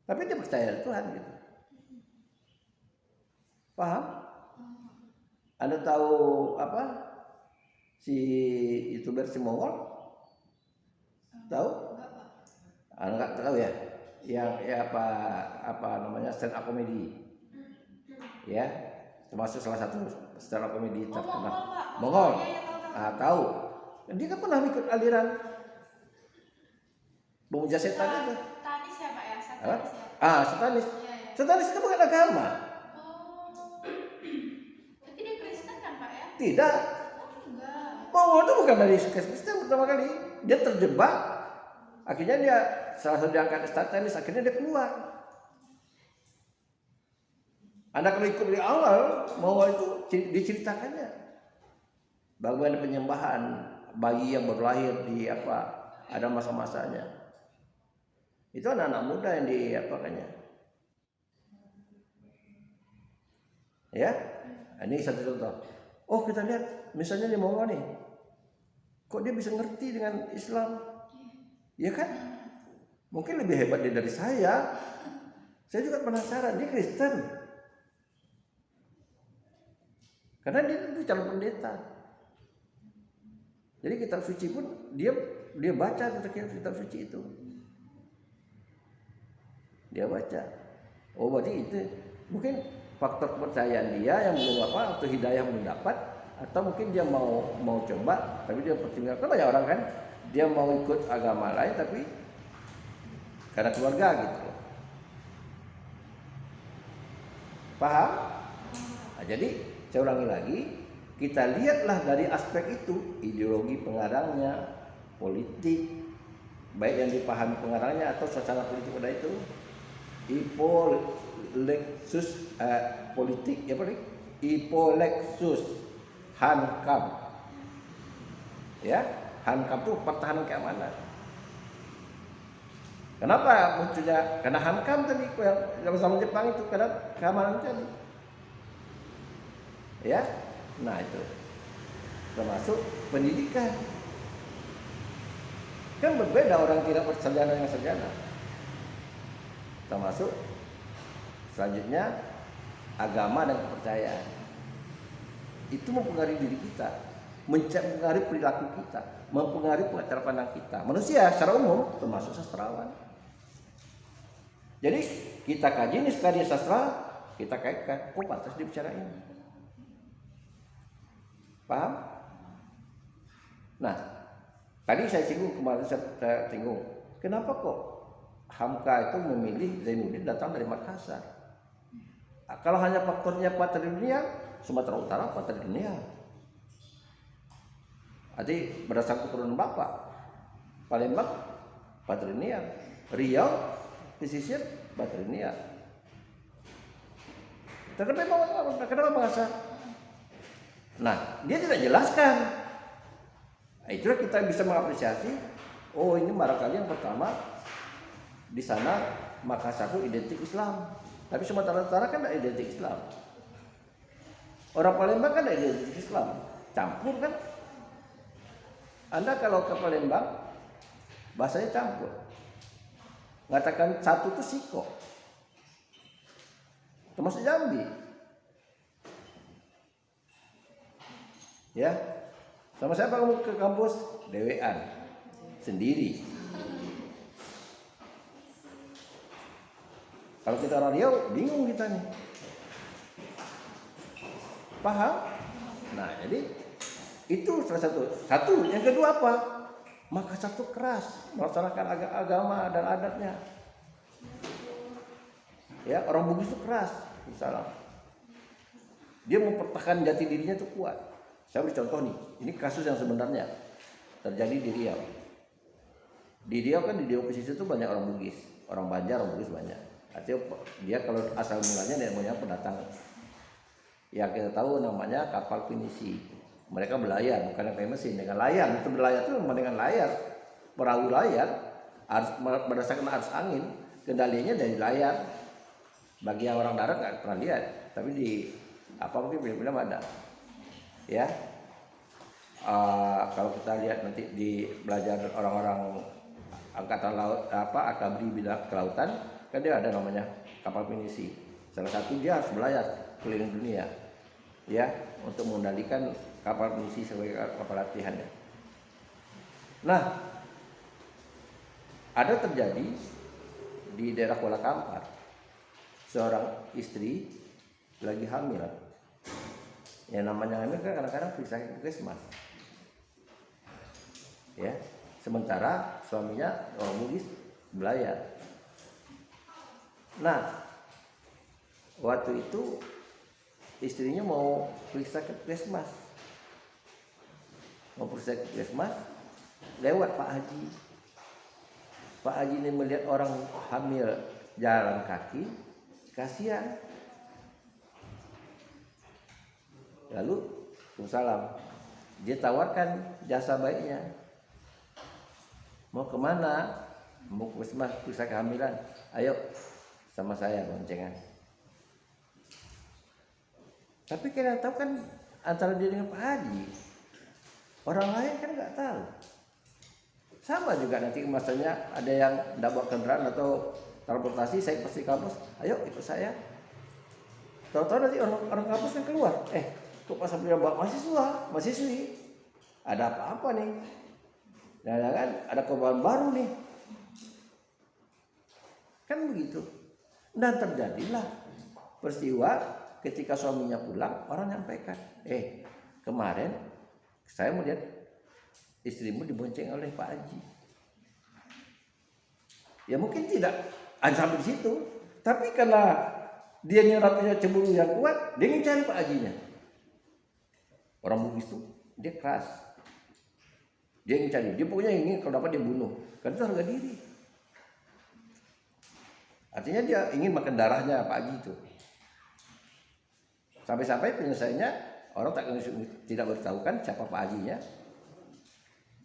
Tapi dia percaya Tuhan gitu. Paham? Anda tahu apa si youtuber si Mongol? Tahu? Enggak, Pak. Anda nggak tahu ya? Yang ya apa namanya stand up comedy, ya, termasuk salah satu stand up comedy Oh, terkenal. Mongol, Pak. Mongol. Iya, iya, tahu. Ah, tahu. Dia kan pernah ikut aliran pemuja setan itu. Satanis ya, Pak ya? Apa? Satanis ya? Satanis. Iya, iya. Satanis itu bukan agama. Oh. Berarti dia Kristen kan, Pak ya? Tidak. Oh, enggak. Mongol itu bukan dari Kristen pertama kali. Dia terjebak. Akhirnya dia salah satu diangkat Satanis. Akhirnya dia keluar. Anda kalau ikut dari awal, Mongol itu diceritakannya bagaimana penyembahan bayi yang baru lahir di apa, ada masa-masanya. Itu anak-anak muda yang diapakannya. Ya, ini satu contoh. Oh, kita lihat misalnya di Mongol nih, kok dia bisa ngerti dengan Islam? Ya kan? Mungkin lebih hebat dia dari saya. Saya juga penasaran, dia Kristen. Karena dia itu calon pendeta. Jadi kitab suci pun dia baca kitab suci itu. Dia baca. Oh, berarti itu mungkin faktor kepercayaan dia yang belum apa, atau hidayah belum dapat, atau mungkin dia mau coba tapi dia pertimbangkan. Banyak orang kan dia mau ikut agama lain tapi karena keluarga gitu. Paham? Nah, jadi saya ulangi lagi, kita lihatlah dari aspek itu, ideologi pengarangnya, politik, baik yang dipahami pengarangnya atau suasana politik pada itu, Ipolexus politik, ya apa nih? Ipolexus Hankam, ya, Hankam itu pertahanan keamanan. Kenapa munculnya? Karena Hankam tadi, yang zaman Jepang itu, karena keamanan tadi. Ya, nah itu termasuk pendidikan. Kan berbeda orang tidak bersarjana dengan sarjana. Termasuk selanjutnya agama dan kepercayaan. Itu mempengaruhi diri kita, mempengaruhi perilaku kita, mempengaruhi cara pandang kita. Manusia secara umum termasuk sastrawan. Jadi kita kaji nih karya sastra, kita kaitkan, oh pantas dibicarain. Paham? Nah, tadi saya singgung, kemarin saya singgung, kenapa kok Hamka itu memilih Zainuddin datang dari Makassar? Kalau hanya faktornya patrilineal, Sumatera Utara patrilineal. Jadi berdasarkan keturunan bapak, Palembang patrilineal, Riau pesisir patrilineal. Kenapa Makassar? Nah, dia tidak jelaskan. Nah, itulah kita bisa mengapresiasi. Oh, ini barangkali yang pertama di sana Makassar itu identik Islam. Tapi Sumatera Utara kan tidak identik Islam. Orang Palembang kan tidak identik Islam. Campur kan? Anda kalau ke Palembang bahasanya campur. Mengatakan satu itu siko. Termasuk Jambi. Ya, sama siapa kamu ke kampus? Dewean, sendiri. Kalau kita orang Riau, bingung kita nih. Paham? Nah, jadi itu salah satu. Yang kedua apa? Makassar itu keras melaksanakan agama dan adatnya. Ya, orang Bugis itu keras, misalnya. Dia mempertahankan jati dirinya itu kuat. Saya beri contoh nih, ini kasus yang sebenarnya terjadi di Riau. Di Riau kan di Riau pesisir itu banyak orang Bugis, orang Banjar, orang Bugis banyak. Artinya dia kalau asal mulanya dia punya pendatang. Yang kita tahu namanya kapal pinisi. Mereka berlayar, bukan pakai mesin, dengan layar. Itu berlayar itu dengan layar, perahu layar, berdasarkan arus angin, kendalinya dari layar. Bagi yang orang darat nggak pernah lihat, tapi di apa mungkin film-film ada. Ya, kalau kita lihat nanti di belajar orang-orang angkatan laut akabri bidang kelautan, kan dia ada namanya kapal pinisi. Salah satu dia harus berlayar keliling dunia. ya, untuk mengendalikan kapal misi sebagai kapal latihan. Nah, ada terjadi di daerah Kuala Kampar, seorang istri lagi hamil. Yang namanya hamil kan kadang-kadang bisa puskesmas. Ya, sementara suaminya orang Bugis belayar. Nah, waktu itu istrinya mau periksa ke puskesmas, lewat Pak Haji. Pak Haji ini melihat orang hamil jalan kaki, kasihan. Lalu salam, dia tawarkan jasa baiknya. Mau kemana? Mau ke puskesmas periksa kehamilan. Ayo sama saya boncengan. Tapi kalian tahu kan antara dia dengan Pak Haji, orang lain kan nggak tahu. Sama juga nanti masanya ada yang tidak bawa kendaraan atau transportasi, saya pasti kampus, ayo ikut saya. Tahu-tahu nanti orang kampus kan keluar, kok pas sampai bawa mahasiswi, ada apa-apa nih? Jangan-jangan ada korban baru nih. Kan begitu. Dan terjadilah peristiwa ketika suaminya pulang, orang nyampaikan, kemarin saya melihat istrimu dibonceng oleh Pak Haji. Ya mungkin tidak sampai di situ, tapi karena dia nyerapnya cemburu yang kuat, dia ingin cari Pak Hajinya. Orang Bugis itu dia keras, dia ingin cari, dia pokoknya ingin kalau dapat dia bunuh, karena itu harga diri. Artinya dia ingin makan darahnya Pak Haji itu. Sampai-sampai penyelesaiannya orang tidak beritahukan siapa Pak Hajinya.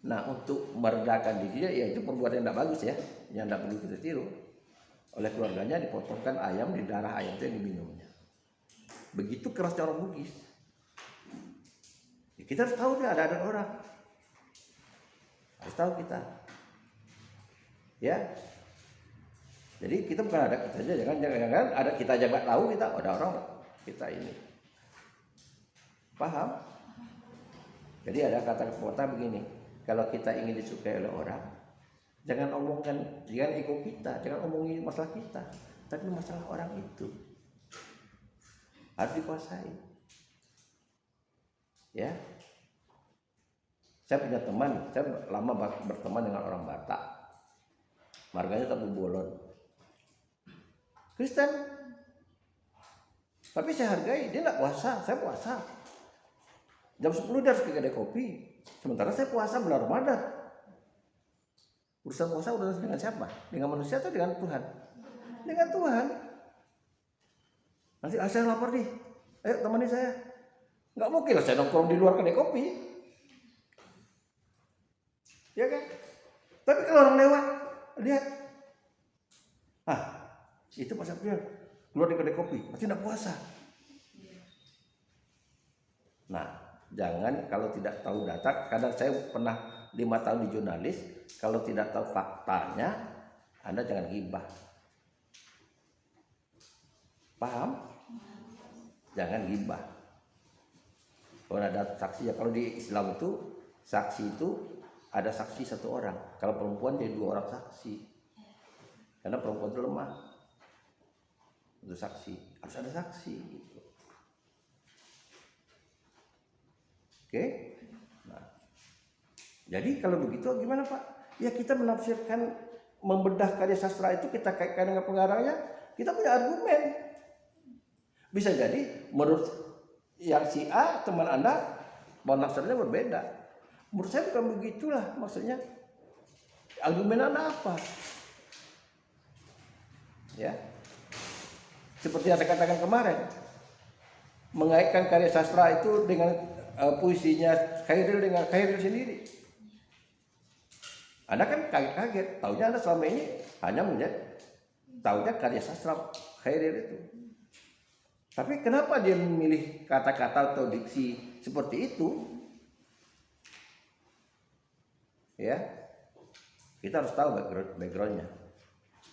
Nah, untuk meredakan dirinya, ya itu perbuatan yang tidak bagus ya, yang tidak perlu kita tiru. Oleh keluarganya dipotongkan ayam, di darah ayam itu yang diminumnya. Begitu kerasnya orang Bugis. Ya, kita harus tahu nih ada orang. Harus tahu kita. Ya. Jadi kita bukan ada kita aja, jangan ada kita aja nggak tahu kita, ada orang kita ini. Paham? Jadi ada kata-kata begini, kalau kita ingin disukai oleh orang, jangan omongkan, jangan ego kita, jangan omongin masalah kita, tapi masalah orang itu harus dikuasai. Ya, saya punya teman, saya lama berteman dengan orang Batak, marganya Tabu Bolon, Kristen, tapi saya hargai, dia nggak puasa, saya puasa. Jam 10 dia harus ke kedai kopi. Sementara saya puasa bulan Ramadan. Urusan puasa urusan dengan siapa? Dengan manusia atau dengan Tuhan? Dengan Tuhan. Nanti saya lapar nih. Ayo temani saya. Nggak mungkin lah saya nongkrong di luar kedai kopi. Ya kan? Tapi kalau orang lewat, lihat. Itu Pak Sapriel keluar di kedai kopi, pasti tidak puasa. Nah, jangan kalau tidak tahu data, kadang saya pernah 5 tahun di jurnalis, kalau tidak tahu faktanya, Anda jangan gibah. Paham? Jangan gibah. Kalau ada saksi, ya kalau di Islam itu, saksi itu ada saksi 1 orang. Kalau perempuan jadi 2 orang saksi. Karena perempuan itu lemah. Untuk saksi, harus ada saksi gitu. Oke? Nah, jadi kalau begitu gimana Pak? Ya kita menafsirkan, membedah karya sastra itu kita kaitkan dengan pengarangnya, kita punya argumen. Bisa jadi menurut yang si A, teman Anda, penafsirannya berbeda. Menurut saya bukan begitulah maksudnya. Argumen Anda apa? Ya. Seperti yang saya katakan kemarin, mengaitkan karya sastra itu dengan puisinya Khairil dengan Khairil sendiri. Anda kan kaget-kaget, taunya Anda selama ini hanya melihat taunya karya sastra Khairil itu. Tapi kenapa dia memilih kata-kata atau diksi seperti itu? Ya, kita harus tahu backgroundnya.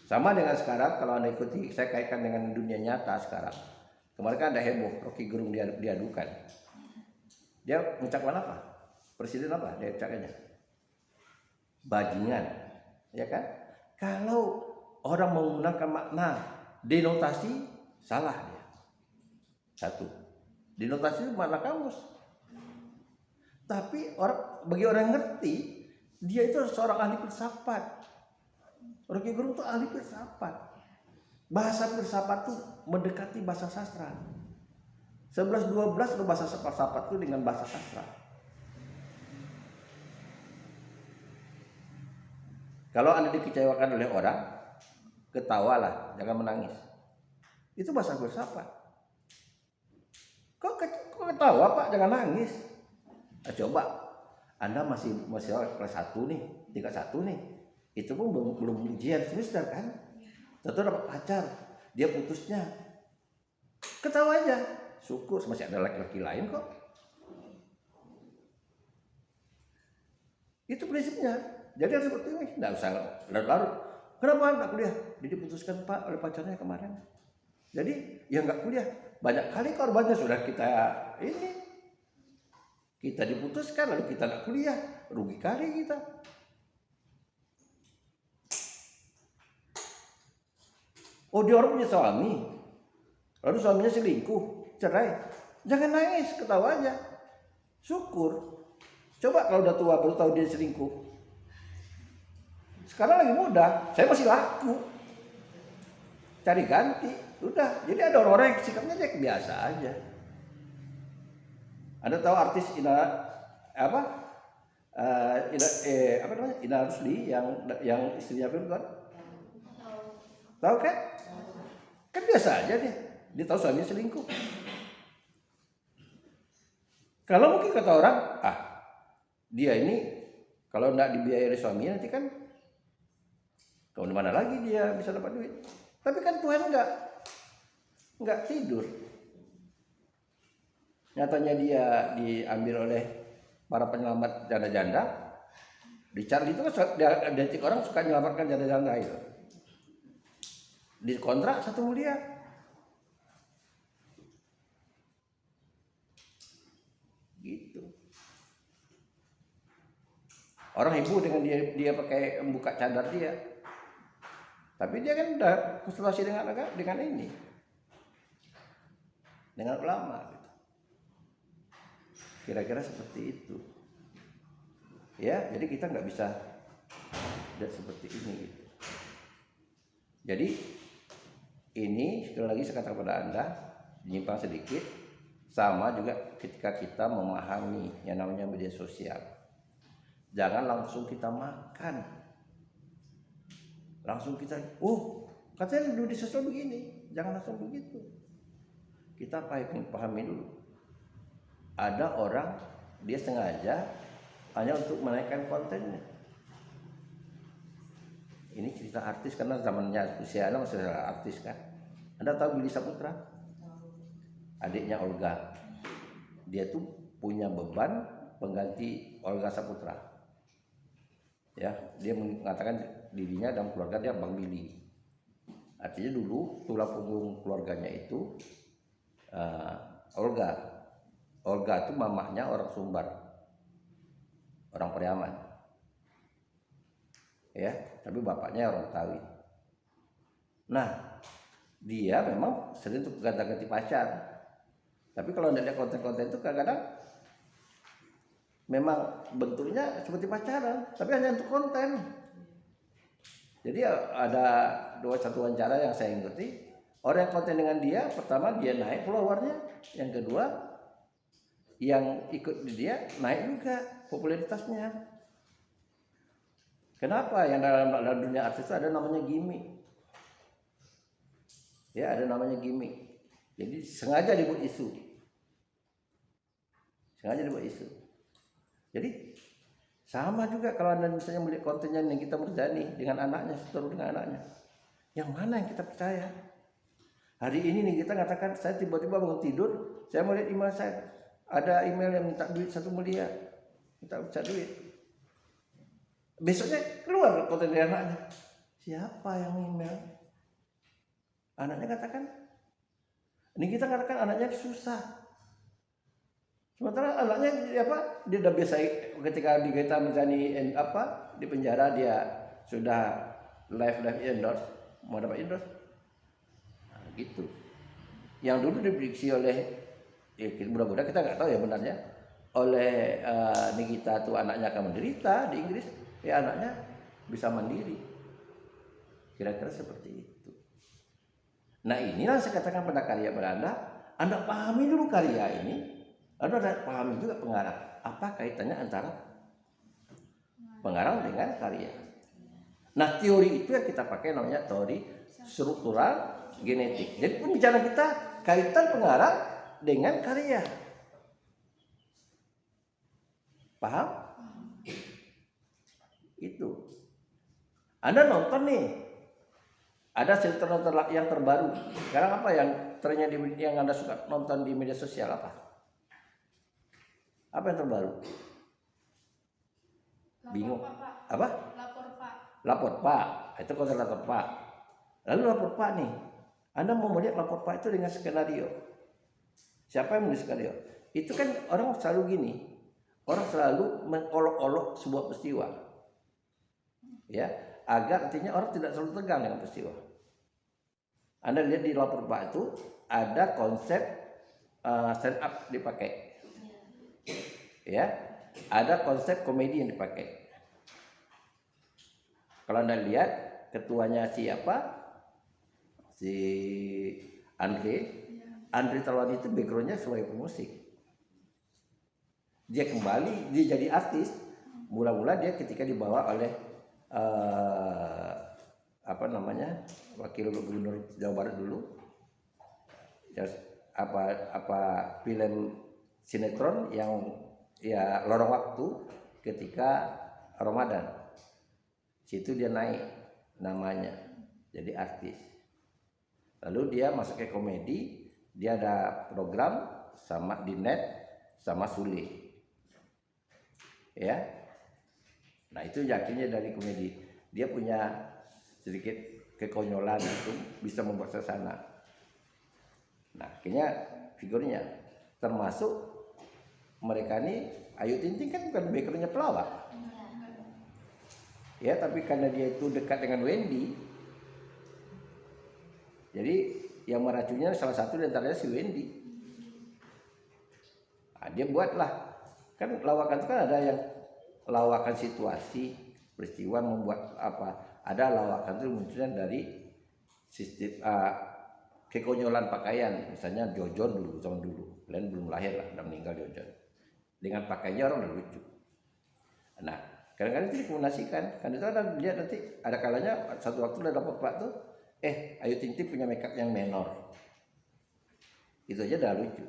Sama dengan sekarang, kalau Anda ikuti, saya kaitkan dengan dunia nyata sekarang. Kemarin kan ada heboh, Rocky Gerung diadukan. Dia mengucapkan apa? Presiden apa? Dia ucapkannya bajingan, ya kan? Kalau orang menggunakan makna denotasi, salah dia. Satu, denotasi itu makna kamus. Tapi bagi orang yang ngerti, dia itu seorang ahli filsafat. Rocky Gerung itu ahli filsafat. Bahasa filsafat itu mendekati bahasa sastra. 11-12 itu bahasa filsafat itu dengan bahasa sastra. Kalau Anda dikecewakan oleh orang, ketawalah, jangan menangis. Itu bahasa filsafat. Kok ketawa Pak, jangan nangis. Nah, coba Anda masih kelas 1 nih, tingkat 1 nih. Itu pun belum ujian semester kan? Tentu dapat pacar, dia putusnya. Ketawa aja. Syukur masih ada laki-laki lain kok. Itu prinsipnya. Jadi harus seperti ini, nggak usah larut-larut. Kenapa nggak kuliah? Dia diputuskan Pak oleh pacarnya kemarin. Jadi ya nggak kuliah. Banyak kali korbannya sudah kita diputuskan lalu kita nggak kuliah, rugi kali kita. Oh dia orang punya suami, lalu suaminya selingkuh, cerai. Jangan nangis, ketawa aja. Syukur. Coba kalau udah tua baru tahu dia selingkuh. Sekarang lagi muda, saya masih laku. Cari ganti, udah. Jadi ada orang-orang yang sikapnya kayak biasa aja. Anda tahu artis Ina Rusli yang istrinya film kan? Tahu kan? Kan biasa aja dia. Dia tahu suaminya selingkuh. Kalau mungkin kata orang, dia ini kalau nggak dibiayai oleh suaminya nanti kan kalau mana lagi dia bisa dapat duit. Tapi kan Tuhan nggak tidur. Nyatanya dia diambil oleh para penyelamat janda-janda. Di Charlie itu kan detik orang suka menyelamatkan janda-janda itu. Di kontrak 1 miliar. Gitu. Orang heboh dengan dia pakai membuka cadar dia. Tapi dia kan udah konsultasi dengan ini. Dengan ulama gitu. Kira-kira seperti itu. Ya, jadi kita nggak bisa lihat seperti ini gitu. Jadi ini sekali lagi saya katakan kepada Anda, menyimpang sedikit, sama juga ketika kita memahami yang namanya media sosial. Jangan langsung kita makan. Langsung kita, katanya di sosial begini. Jangan langsung begitu. Kita pahami dulu. Ada orang, dia sengaja hanya untuk menaikkan kontennya. Ini cerita artis karena zamannya usia Anda masih artis kan. Anda tahu Billy Saputra? Adiknya Olga. Dia tuh punya beban pengganti Olga Saputra. Ya, dia mengatakan dirinya dan keluarga dia Bang Billy. Artinya dulu tulang punggung keluarganya itu Olga. Olga itu mamahnya orang Sumbar, orang Periaman. Ya, tapi bapaknya orang Betawi. Nah, dia memang sering untuk ganti-ganti pacar. Tapi kalau Anda lihat konten-konten itu kadang-kadang memang bentuknya seperti pacaran, tapi hanya untuk konten. Jadi ada satu wawancara yang saya ikuti, orang yang konten dengan dia, pertama dia naik followernya, yang kedua yang ikut dia naik juga popularitasnya. Kenapa? Yang dalam dunia artis itu ada namanya gimmick. Ya, ada namanya gimmick. Jadi sengaja dibuat isu. Jadi sama juga kalau Anda misalnya melihat kontennya yang kita Murjani dengan anaknya, seterusnya dengan anaknya. Yang mana yang kita percaya? Hari ini nih kita katakan, saya tiba-tiba bangun tidur, saya melihat email saya, ada email yang minta duit 1 miliar, minta duit. Besoknya keluar konten dari anaknya. Siapa yang email? Anaknya katakan, Ini kita katakan anaknya susah. Sementara anaknya dia udah biasa ketika kita misalnya di penjara dia sudah live endorse, mau dapat endorse. Nah, gitu. Yang dulu diprediksi oleh mudah-mudahan kita nggak tahu ya benarnya oleh Nikita tuh anaknya akan menderita di Inggris, ya anaknya bisa mandiri. Kira-kira seperti itu. Nah inilah saya katakan pada karya Anda pahami dulu karya ini. Anda pahami juga pengarang. Apa kaitannya antara pengarang dengan karya? Nah teori itu yang kita pakai namanya teori struktural genetik. Jadi pembicaraan kita kaitan pengarang dengan karya. Paham? Itu. Anda nonton nih. Ada sinetron yang terbaru. Sekarang apa yang trennya yang Anda suka nonton di media sosial apa? Apa yang terbaru? Bingung. Apa? Lapor Pak. Itu konten lapor Pak. Lalu lapor Pak nih. Anda mau melihat lapor Pak itu dengan skenario. Siapa yang menulis skenario? Itu kan orang selalu gini. Orang selalu mengolok-olok sebuah peristiwa. Ya, agar artinya orang tidak selalu tegang dengan peristiwa. Anda lihat di lapor Pak itu ada konsep stand up dipakai. Ya, ada konsep komedi yang dipakai. Kalau Anda lihat ketuanya siapa? Si Andre Taulani itu backgroundnya sebagai pemusik. Dia kembali, dia jadi artis. Mula-mula dia ketika dibawa oleh wakil gubernur Jawa Barat dulu. Film sinetron yang ya lorong waktu ketika Ramadan. Situ dia naik namanya jadi artis. Lalu dia masuk ke komedi, dia ada program sama di net sama Sule. Ya. Nah, itu yakinnya dari komedi. Dia punya sedikit kekonyolan itu bisa membuat suasana. Nah, akhirnya figurnya termasuk mereka ini Ayu Ting Ting kan bukan backgroundnya pelawak. Ya, tapi karena dia itu dekat dengan Wendy, jadi yang meracunya salah satu di antaranya si Wendy. Nah, dia buatlah, kan lawakan itu kan ada yang lawakan situasi peristiwa membuat apa, ada lawakan itu munculnya dari sistem kekonyolan pakaian, misalnya Jojon dulu zaman dulu, kalian belum lahir lah, udah meninggal Jojon, dengan pakaiannya orang udah lucu. Nah, kadang-kadang itu dikomunikasikan, kan itu ada lihat nanti ada kalanya satu waktu udah dapat Pak tuh, Ayu Ting Ting punya makeup yang menor, itu aja udah lucu.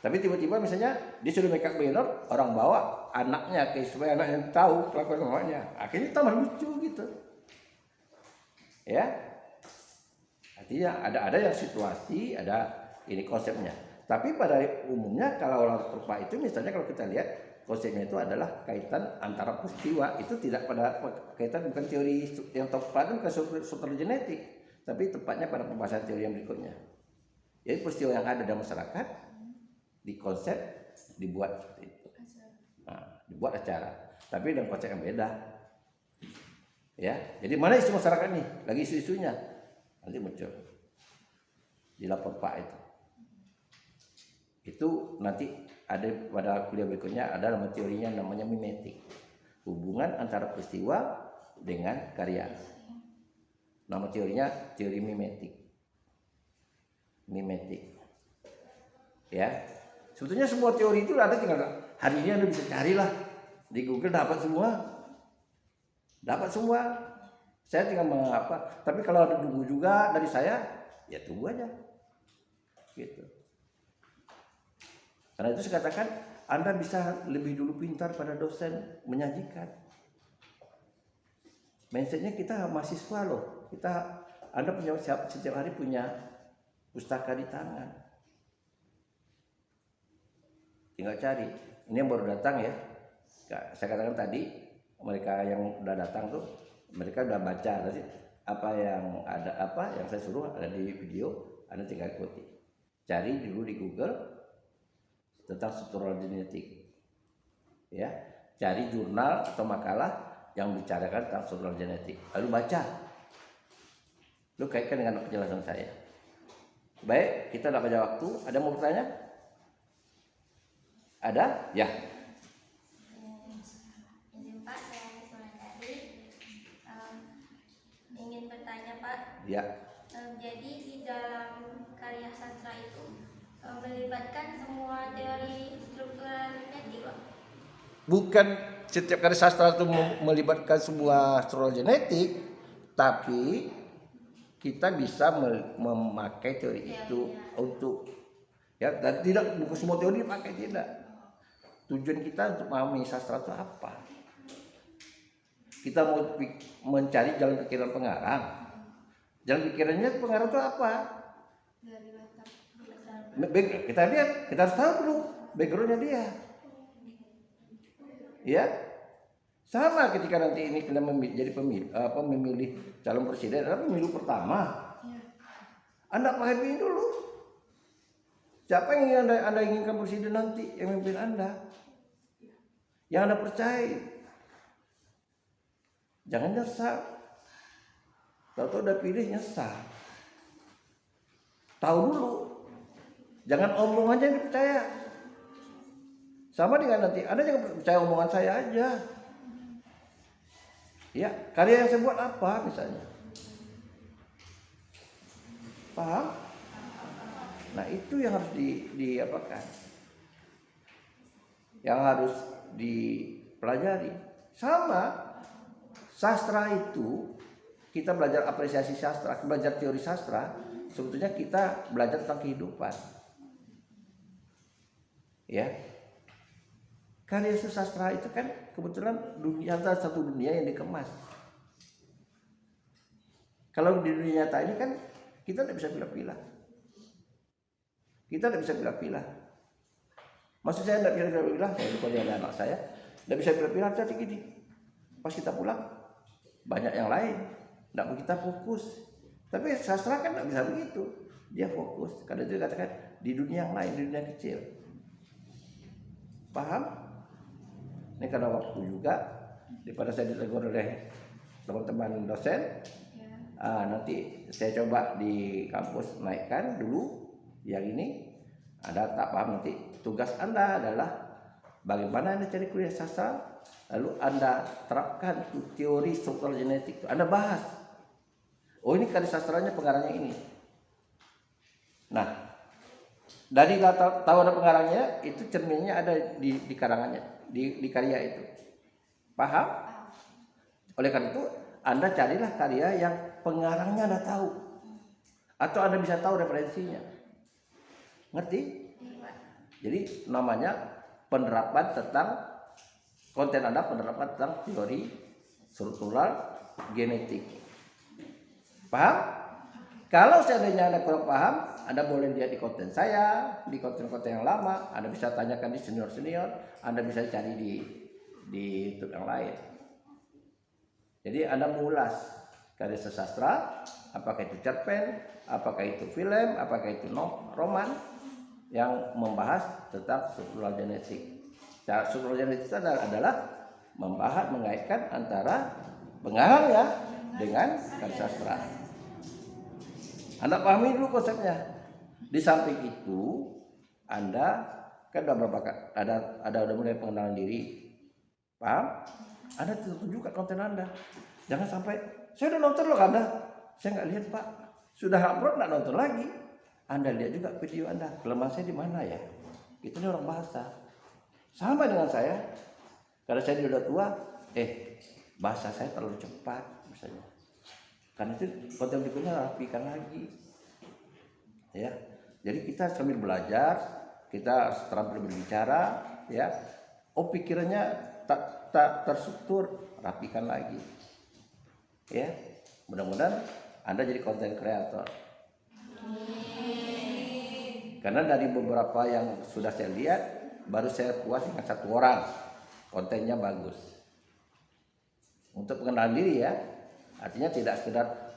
Tapi tiba-tiba misalnya dia sudah makeup menor, orang bawa anaknya supaya anaknya tahu kelakuan mamanya, akhirnya tambah lucu gitu, ya. Artinya ada yang situasi, ada ini konsepnya. Tapi pada umumnya kalau lapor Pak itu misalnya kalau kita lihat konsepnya itu adalah kaitan antara peristiwa, itu tidak pada kaitan, bukan teori yang tepat, bukan struktur genetik, tapi tepatnya pada pembahasan teori yang berikutnya. Jadi peristiwa yang ada dalam masyarakat di konsep dibuat seperti itu. Nah, dibuat acara, tapi dengan konsep yang beda. Ya, jadi mana isu masyarakat nih? Lagi isu-isunya nanti muncul di lapor Pak itu. Itu nanti ada pada kuliah berikutnya ada nama teorinya namanya mimetik. Hubungan antara peristiwa dengan karya. Nama teorinya teori mimetik. Mimetik. Ya. Sebetulnya semua teori itu ada, tinggal hari ini Anda bisa carilah di Google, dapat semua. Dapat semua. Saya tinggal mengapa. Tapi kalau ada tunggu juga dari saya, ya tunggu aja. Gitu. Karena itu saya katakan Anda bisa lebih dulu pintar pada dosen menyajikan. Mindsetnya kita mahasiswa loh. Anda punya setiap hari punya pustaka di tangan. Tinggal cari. Ini yang baru datang ya. Saya katakan tadi mereka yang udah datang tuh mereka udah baca tadi apa yang saya suruh ada di video, Anda tinggal ikuti. cari dulu di Google tentang struktural genetik. Ya, cari jurnal atau makalah yang bicarakan tentang struktural genetik. Lalu baca. Lu kaitkan dengan penjelasan saya. Baik, kita tidak banyak waktu. Ada mau bertanya? Ada? Ya. Izin Pak, saya Sulandari. Ingin bertanya Pak. Ya. Jadi di dalam karya sastra itu melibatkan semua teori struktural genetik, Pak? Bukan setiap karya sastra itu melibatkan semua struktural genetik, tapi kita bisa memakai teori itu untuk ya, dan tidak bukan semua teori dipakai, tidak. Tujuan kita untuk memahami sastra itu apa? Kita mau mencari jalan pikiran pengarang. Jalan pikirannya pengarang itu apa? Dari latar Kita lihat, kita harus tahu dulu backgroundnya dia. Ya, sama ketika nanti ini kalian jadi memilih calon presiden, adalah pemilu pertama. Anda pahami dulu siapa yang anda inginkan presiden nanti yang memimpin Anda, yang Anda percaya. Jangan nyesal. Tahu-tahu udah pilih nyesal. Tahu dulu. Jangan omong aja yang dipercaya. Sama dengan nanti, Anda jangan percaya omongan saya aja. Ya, karya yang saya buat apa misalnya? Paham? Nah, itu yang harus diapakan? Yang harus dipelajari. Sama, sastra itu, kita belajar apresiasi sastra, belajar teori sastra, sebetulnya kita belajar tentang kehidupan. Ya. Karya sastra itu kan kebetulan dunia, satu dunia yang dikemas. Kalau di dunia nyata ini kan kita tidak bisa pilih-pilih. Kita tidak bisa pilih-pilih. Maksud saya tidak bisa pilih-pilih, saya lupa ada anak saya, tidak bisa pilih-pilih jadi gini. Pas kita pulang banyak yang lain, tidak kita fokus. Tapi sastra kan tidak bisa begitu, dia fokus. Karena itu dikatakan di dunia yang lain, di dunia kecil. Paham? Ini karena waktu juga, daripada saya ditegur oleh teman-teman dosen, nanti saya coba di kampus naikkan dulu yang ini. Anda tak paham, nanti tugas Anda adalah bagaimana Anda cari kuliah sastra, lalu Anda terapkan teori struktural genetik itu. Anda bahas. Oh, ini karya sastranya pengarangnya ini. Nah, dari tahu ada pengarangnya, itu cerminnya ada di karangannya. Di karya itu. Paham? Oleh karena itu Anda carilah karya yang pengarangnya Anda tahu, atau Anda bisa tahu referensinya. Ngerti? Jadi namanya penerapan tentang konten Anda, penerapan tentang teori struktural genetik. Paham? Kalau seandainya Anda kurang paham, Anda boleh lihat di konten saya, di konten-konten yang lama. Anda bisa tanyakan di senior-senior, Anda bisa cari di YouTube yang lain. Jadi Anda mengulas karya sastra, apakah itu cerpen, apakah itu film, apakah itu roman yang membahas tentang struktural genetik. Cara struktural genetik itu adalah membahas, mengaitkan antara pengarangnya dengan karya sastra. Anda pahami dulu konsepnya. Di samping itu, Anda kan udah mulai pengenalan diri. Paham? Anda tunjukkan konten Anda. Jangan sampai saya udah nonton loh Anda. Saya nggak lihat Pak. Sudah upload nggak nonton lagi. Anda lihat juga video Anda. Kelemahan saya di mana ya? Itu nih orang bahasa. Sama dengan saya. Karena saya udah tua. Bahasa saya terlalu cepat misalnya. Karena itu konten berikutnya rapikan lagi. Ya. Jadi kita sambil belajar, kita terampil berbicara, ya. Oh, pikirannya tak terstruktur, rapikan lagi. Ya. Mudah-mudahan Anda jadi konten kreator. Karena dari beberapa yang sudah saya lihat, baru saya puas dengan satu orang, kontennya bagus. Untuk pengenalan diri ya. Artinya tidak sekedar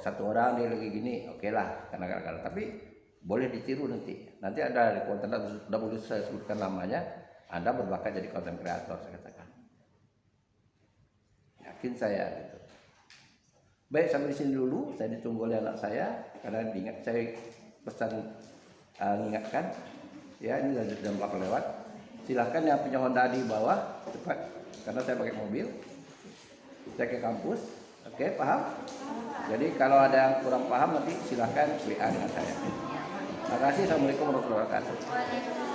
satu orang dia lagi gini, oke lah, kadang-kadang. Tapi boleh ditiru nanti. Nanti ada di konten, udah boleh saya sebutkan namanya, Anda berbakat jadi konten kreator, saya katakan. Yakin saya gitu. Baik, sampai di sini dulu. Saya ditunggu oleh anak saya karena diingat, saya pesan mengingatkan. Ya, ini sudah jam 8 lewat. Silakan yang punya Honda di bawah cepat, karena saya pakai mobil. Saya ke kampus. Oke, paham? Jadi kalau ada yang kurang paham nanti silakan WA dengan saya. Terima kasih. Assalamualaikum warahmatullahi wabarakatuh. Waalaikumsalam.